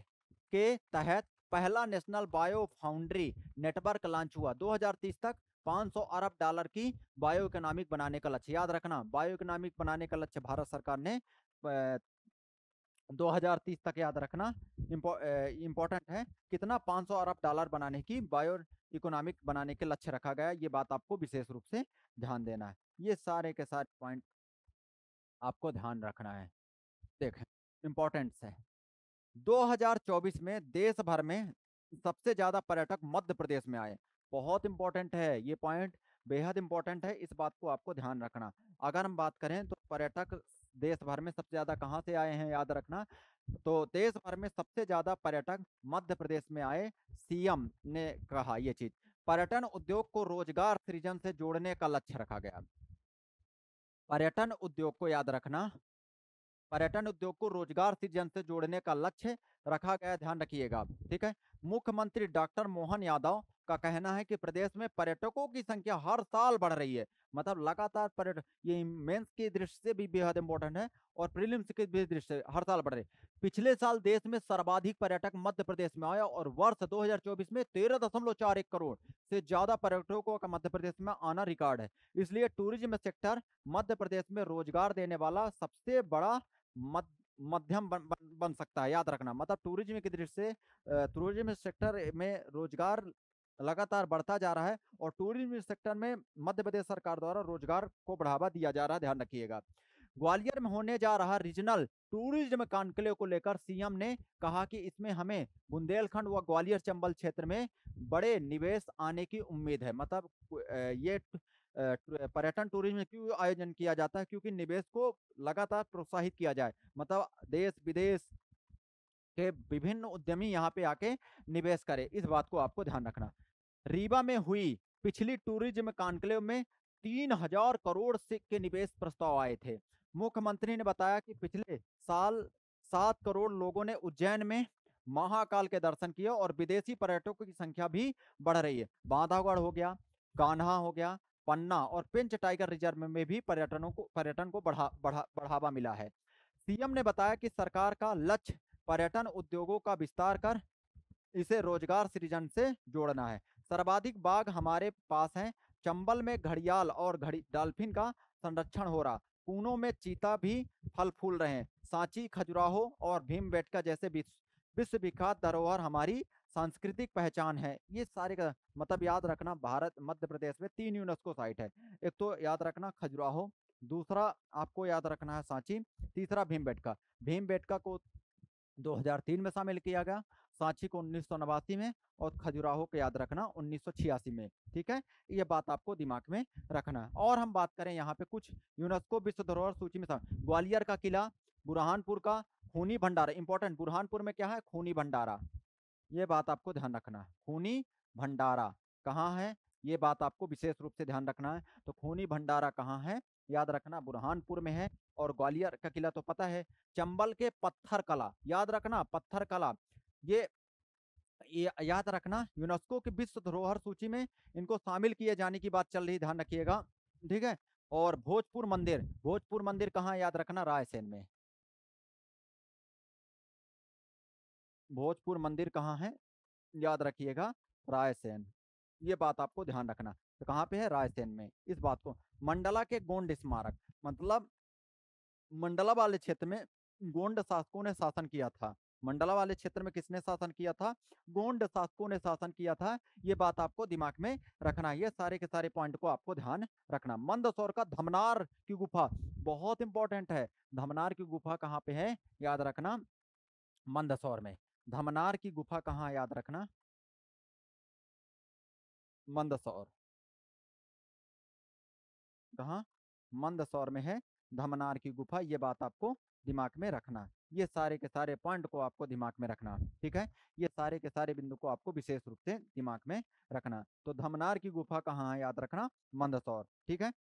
के तहत पहला national bio foundry network launch हुआ। 2030 तक 500 अरब डॉलर की बायो इकोनॉमिक बनाने का लक्ष्य, याद रखना। बायो इकोनॉमिक बनाने का लक्ष्य भारत सरकार ने 2030 तक, याद रखना। इंपॉर्टेंट है कितना, 500 अरब डॉलर बनाने की बायो इकोनॉमिक बनाने के लक्ष्य रखा गया। ये बात आपको विशेष रूप से ध्यान देना है। ये सारे के सारे पॉइंट आपको ध्यान रखना है। देखें, इंपॉर्टेंट है। 2024 में देश भर में सबसे ज्यादा पर्यटक मध्य प्रदेश में आए। बहुत इंपॉर्टेंट है ये पॉइंट, बेहद इंपॉर्टेंट है। इस बात को आपको ध्यान रखना। अगर हम बात करें तो पर्यटक देश भर में सबसे ज्यादा कहाँ से आए हैं, याद रखना। तो देश भर में सबसे ज्यादा पर्यटक मध्य प्रदेश में आए। सीएम ने कहा ये चीज। पर्यटन उद्योग को रोजगार सृजन से जोड़ने का लक्ष्य रखा गया। पर्यटन उद्योग को, याद रखना, पर्यटन उद्योग को रोजगार सृजन से जोड़ने का लक्ष्य रखा गया, ध्यान रखिएगा। ठीक है, मुख्यमंत्री डॉक्टर मोहन यादव का कहना है कि प्रदेश में पर्यटकों की संख्या हर साल बढ़ रही है। मतलब लगातार पर्यटक, ये मेंस की दृष्टि से भी बेहद इंपॉर्टेंट है और प्रीलिम्स की भी दृष्टि से हर साल बढ़ रही है। पिछले साल देश में सर्वाधिक पर्यटक मध्य प्रदेश में आया और वर्ष 2024 में 13.41 करोड़ से ज्यादा पर्यटकों का मध्य प्रदेश में आना रिकॉर्ड है। इसलिए टूरिज्म सेक्टर मध्य प्रदेश में रोजगार देने वाला सबसे बड़ा मध्यम बन सकता है, याद रखना। मतलब टूरिज्म की दृष्टि से टूरिज्म सेक्टर में रोजगार लगातार बढ़ता जा रहा है और टूरिज्म सेक्टर में मध्य प्रदेश सरकार द्वारा रोजगार को बढ़ावा दिया जा रहा है, ध्यान रखिएगा। ग्वालियर में होने जा रहा रीजनल टूरिज्म कॉन्क्लेव को लेकर सीएम ने कहा कि इसमें हमें बुंदेलखंड व ग्वालियर चंबल क्षेत्र में बड़े निवेश आने की उम्मीद है। मतलब ये पर्यटन टूरिज्म क्यों आयोजन किया जाता है, क्योंकि निवेश को लगातार प्रोत्साहित किया जाए। मतलब देश विदेश के विभिन्न उद्यमी यहाँ पे आके निवेश करें, इस बात को आपको ध्यान रखना। रीवा में हुई पिछली टूरिज्म कॉन्क्लेव में 3,000 करोड़ से के निवेश प्रस्ताव आए थे। मुख्यमंत्री ने बताया कि पिछले साल 7 करोड़ लोगों ने उज्जैन में महाकाल के दर्शन किए और विदेशी पर्यटकों की संख्या भी बढ़ रही है। बांधवगढ़ हो गया, कान्हा हो गया, पन्ना और पेंच टाइगर रिजर्व में भी पर्यटन को बढ़ावा मिला है। सीएम ने बताया कि सरकार का लक्ष्य पर्यटन उद्योगों का विस्तार कर इसे रोजगार सृजन से जोड़ना है। सर्वाधिक बाघ हमारे पास हैं। चंबल में घड़ियाल और डॉल्फिन का संरक्षण हो रहा। पूनों में चीता भी फल फूल रहे हैं। सांची, खजुराहो और भीमबेटका जैसे विश्व विख्यात धरोहर हमारी सांस्कृतिक पहचान है। ये सारे का मतलब याद रखना, भारत मध्य प्रदेश में 3 यूनेस्को साइट है। एक तो याद रखना खजुराहो, दूसरा आपको याद रखना है सांची, तीसरा भीमबेटका। भीमबेटका को 2003 में शामिल किया गया, सांची को 1989 में और खजुराहो को याद रखना 1986 में। ठीक है, ये बात आपको दिमाग में रखना है। और हम बात करें यहाँ पे कुछ यूनेस्को विश्व धरोहर सूची में ग्वालियर का किला, बुरहानपुर का खूनी भंडारा। इंपॉर्टेंट, बुरहानपुर में क्या है, खूनी भंडारा। ये बात आपको ध्यान रखना है। खूनी भंडारा कहाँ है, ये बात आपको विशेष रूप से ध्यान रखना है। तो खूनी भंडारा कहाँ है, याद रखना, बुरहानपुर में है। और ग्वालियर का किला तो पता है। चंबल के पत्थर कला, याद रखना, पत्थर कला ये याद रखना, यूनेस्को की विश्व धरोहर सूची में इनको शामिल किए जाने की बात चल रही, ध्यान रखिएगा। ठीक है। और भोजपुर मंदिर, भोजपुर मंदिर कहाँ, याद रखना, रायसेन में। भोजपुर मंदिर कहाँ है, याद रखिएगा, रायसेन। ये बात आपको ध्यान रखना, तो कहाँ पे है, रायसेन में, इस बात को। मंडला के गोंड स्मारक, मतलब मंडला वाले क्षेत्र में गोंड शासकों ने शासन किया था। मंडला वाले क्षेत्र में किसने शासन किया था, गोंड शासकों ने शासन किया था। ये बात आपको दिमाग में रखना है, ये सारे के सारे पॉइंट को आपको ध्यान रखना। मंदसौर का धमनार की गुफा बहुत इंपॉर्टेंट है। धमनार की गुफा कहाँ पे है, याद रखना, मंदसौर में। धमनार की गुफा कहाँ, याद रखना, मंदसौर। कहाँ, मंदसौर में है धमनार की गुफा, ये बात आपको दिमाग में रखना। ये सारे के सारे पॉइंट को आपको दिमाग में रखना। ठीक है। ये सारे के सारे बिंदु को आपको विशेष रूप से दिमाग में रखना। तो धमनार की गुफा कहाँ है, याद रखना, मंदसौर। ठीक है।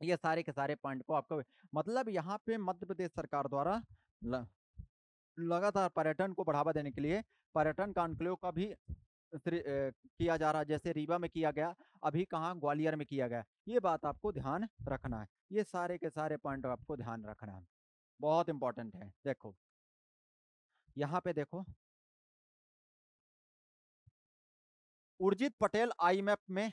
ये सारे के सारे पॉइंट को आपको, मतलब यहाँ पे मध्य प्रदेश सरकार द्वारा लगातार पर्यटन को बढ़ावा देने के लिए पर्यटन कॉन्क्लेव का भी किया जा रहा है। जैसे रीवा में किया गया, अभी कहाँ, ग्वालियर में किया गया। ये बात आपको ध्यान रखना है। ये सारे के सारे पॉइंट आपको ध्यान रखना है, बहुत इंपॉर्टेंट है। देखो यहाँ पे देखो, उर्जित पटेल आईएमएफ में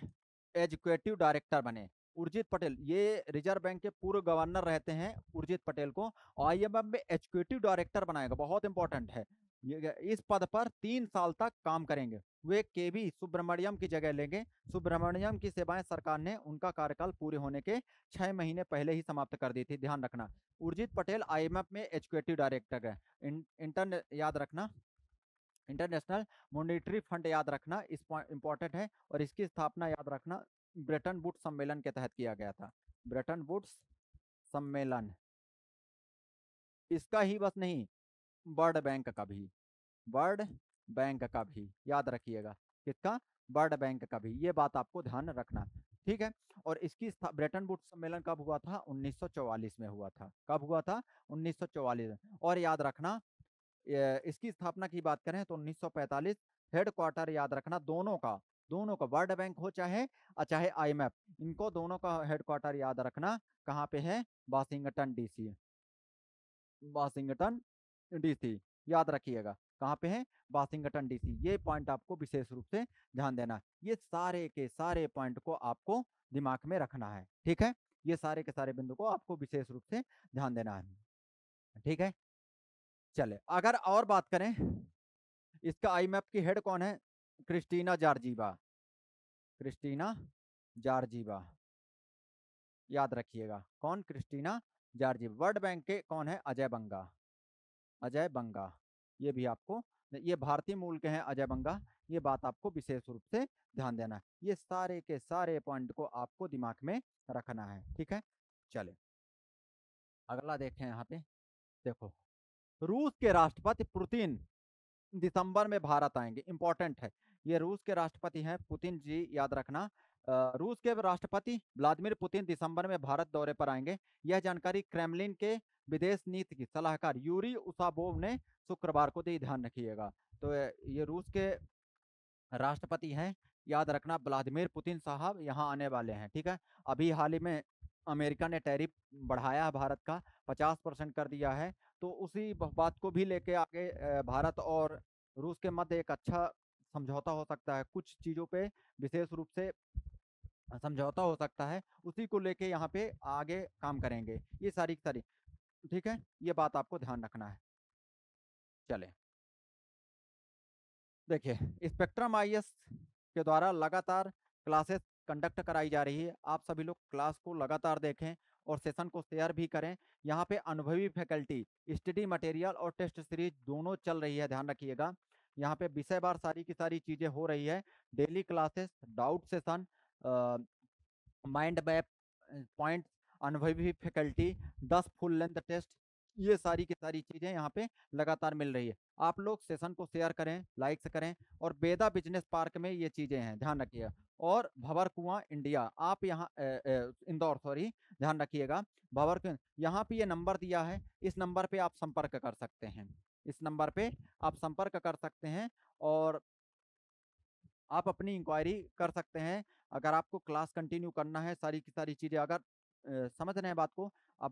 एजुकेटिव डायरेक्टर बने। उर्जित पटेल ये रिजर्व बैंक के पूर्व गवर्नर रहते हैं। उर्जित पटेल को आईएमएफ में एजुकेटिव डायरेक्टर बनाएगा, बहुत इंपॉर्टेंट है। ये इस पद पर 3 साल तक काम करेंगे। वे केवी सुब्रमण्यम की जगह लेंगे। सुब्रमण्यम की सेवाएं सरकार ने उनका कार्यकाल पूरे होने के 6 महीने पहले ही समाप्त कर दी थी, ध्यान रखना। उर्जित पटेल आईएमएफ में एजुकेटिव डायरेक्टर है। इंटर याद रखना, इंटरनेशनल मॉनेटरी फंड, याद रखना, इस इंपॉर्टेंट है। और इसकी स्थापना, याद रखना, ब्रेटन वुड्स सम्मेलन के तहत किया गया था। ब्रेटन वुड्स सम्मेलन, इसका ही बस नहीं, वर्ल्ड बैंक का भी, वर्ल्ड बैंक का भी याद रखिएगा। किसका, वर्ल्ड बैंक का भी। ये बात आपको ध्यान रखना। ठीक है। और इसकी ब्रेटन वुड्स सम्मेलन कब हुआ था, 1944 में हुआ था। कब हुआ था, 1944 में। और याद रखना, इसकी स्थापना की बात करें तो 1945। हेडक्वार्टर याद रखना, दोनों का वर्ल्ड बैंक हो चाहे आईएमएफ, इनको दोनों का हेडक्वार्टर याद रखना कहाँ पे है, वाशिंगटन डीसी। वाशिंगटन डीसी, याद रखिएगा, कहाँ पे है, वाशिंगटन डीसी। ये पॉइंट आपको विशेष रूप से ध्यान देना। ये सारे के सारे पॉइंट को आपको दिमाग में रखना है। ठीक है। ये सारे के सारे बिंदु को आपको विशेष रूप से ध्यान देना है। ठीक है। चले अगर और बात करें, इसका आईएमएफ की हेड कौन है, क्रिस्टीना जॉर्जिवा। क्रिस्टीना जॉर्जिवा, याद रखिएगा, कौन, क्रिस्टीना जॉर्जिवा। वर्ल्ड बैंक के कौन है, अजय बंगा। अजय बंगा, ये भी आपको, ये भारतीय मूल के हैं अजय बंगा। ये बात आपको विशेष रूप से ध्यान देना है। ये सारे के सारे पॉइंट को आपको दिमाग में रखना है। ठीक है। चले अगला देखें, यहाँ पे देखो, रूस के राष्ट्रपति पुतिन दिसंबर में भारत आएंगे, इंपॉर्टेंट है। ये रूस के राष्ट्रपति हैं पुतिन जी, याद रखना। रूस के राष्ट्रपति व्लादिमीर पुतिन दिसंबर में भारत दौरे पर आएंगे। यह जानकारी क्रेमलिन के विदेश नीति की सलाहकार यूरी उसाबोव ने शुक्रवार को दी, ध्यान रखिएगा। तो ये रूस के राष्ट्रपति हैं, याद रखना, व्लादिमीर पुतिन साहब यहाँ आने वाले हैं। ठीक है। अभी हाल ही में अमेरिका ने टैरिफ बढ़ाया है भारत का, 50% कर दिया है। तो उसी बात को भी लेके आगे भारत और रूस के मध्य एक अच्छा समझौता हो सकता है। कुछ चीज़ों पे विशेष रूप से समझौता हो सकता है, उसी को लेके यहाँ पे आगे काम करेंगे, ये सारी की सारी। ठीक है। ये बात आपको ध्यान रखना है। चले देखिए, स्पेक्ट्रम आईएएस के द्वारा लगातार क्लासेस कंडक्ट कराई जा रही है। आप सभी लोग क्लास को लगातार देखें और सेशन को शेयर भी करें। यहाँ पे अनुभवी फैकल्टी, स्टडी मटेरियल और टेस्ट सीरीज दोनों चल रही है, ध्यान रखिएगा। यहाँ पे विषय बार सारी की सारी चीज़ें हो रही है। Daily classes, doubt session, mind map point, अनुभवी फैकल्टी, 10 फुल लेंथ टेस्ट, ये सारी की सारी चीज़ें यहाँ पे लगातार मिल रही है। आप लोग सेशन को शेयर करें, लाइक्स करें। और बेदा बिजनेस पार्क में ये चीज़ें हैं, ध्यान रखिएगा। और भंवर कुआं इंडिया, आप यहाँ इंदौर, सॉरी, ध्यान रखिएगा। भंवर कुआं, यहाँ पे ये नंबर दिया है, इस नंबर पे आप संपर्क कर सकते हैं। इस नंबर पे आप संपर्क कर सकते हैं। और आप अपनी इंक्वायरी कर सकते हैं। अगर आपको क्लास कंटिन्यू करना है, सारी की सारी चीज़ें अगर समझ रहे हैं बात को। अब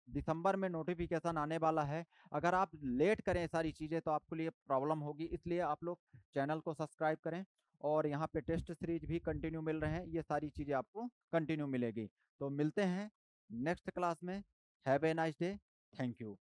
दिसंबर में नोटिफिकेशन आने वाला है। अगर आप लेट करें सारी चीज़ें तो आपके लिए प्रॉब्लम होगी, इसलिए आप लोग चैनल को सब्सक्राइब करें। और यहाँ पे टेस्ट सीरीज भी कंटिन्यू मिल रहे हैं, ये सारी चीज़ें आपको कंटिन्यू मिलेगी। तो मिलते हैं नेक्स्ट क्लास में। Have a nice day. Thank you.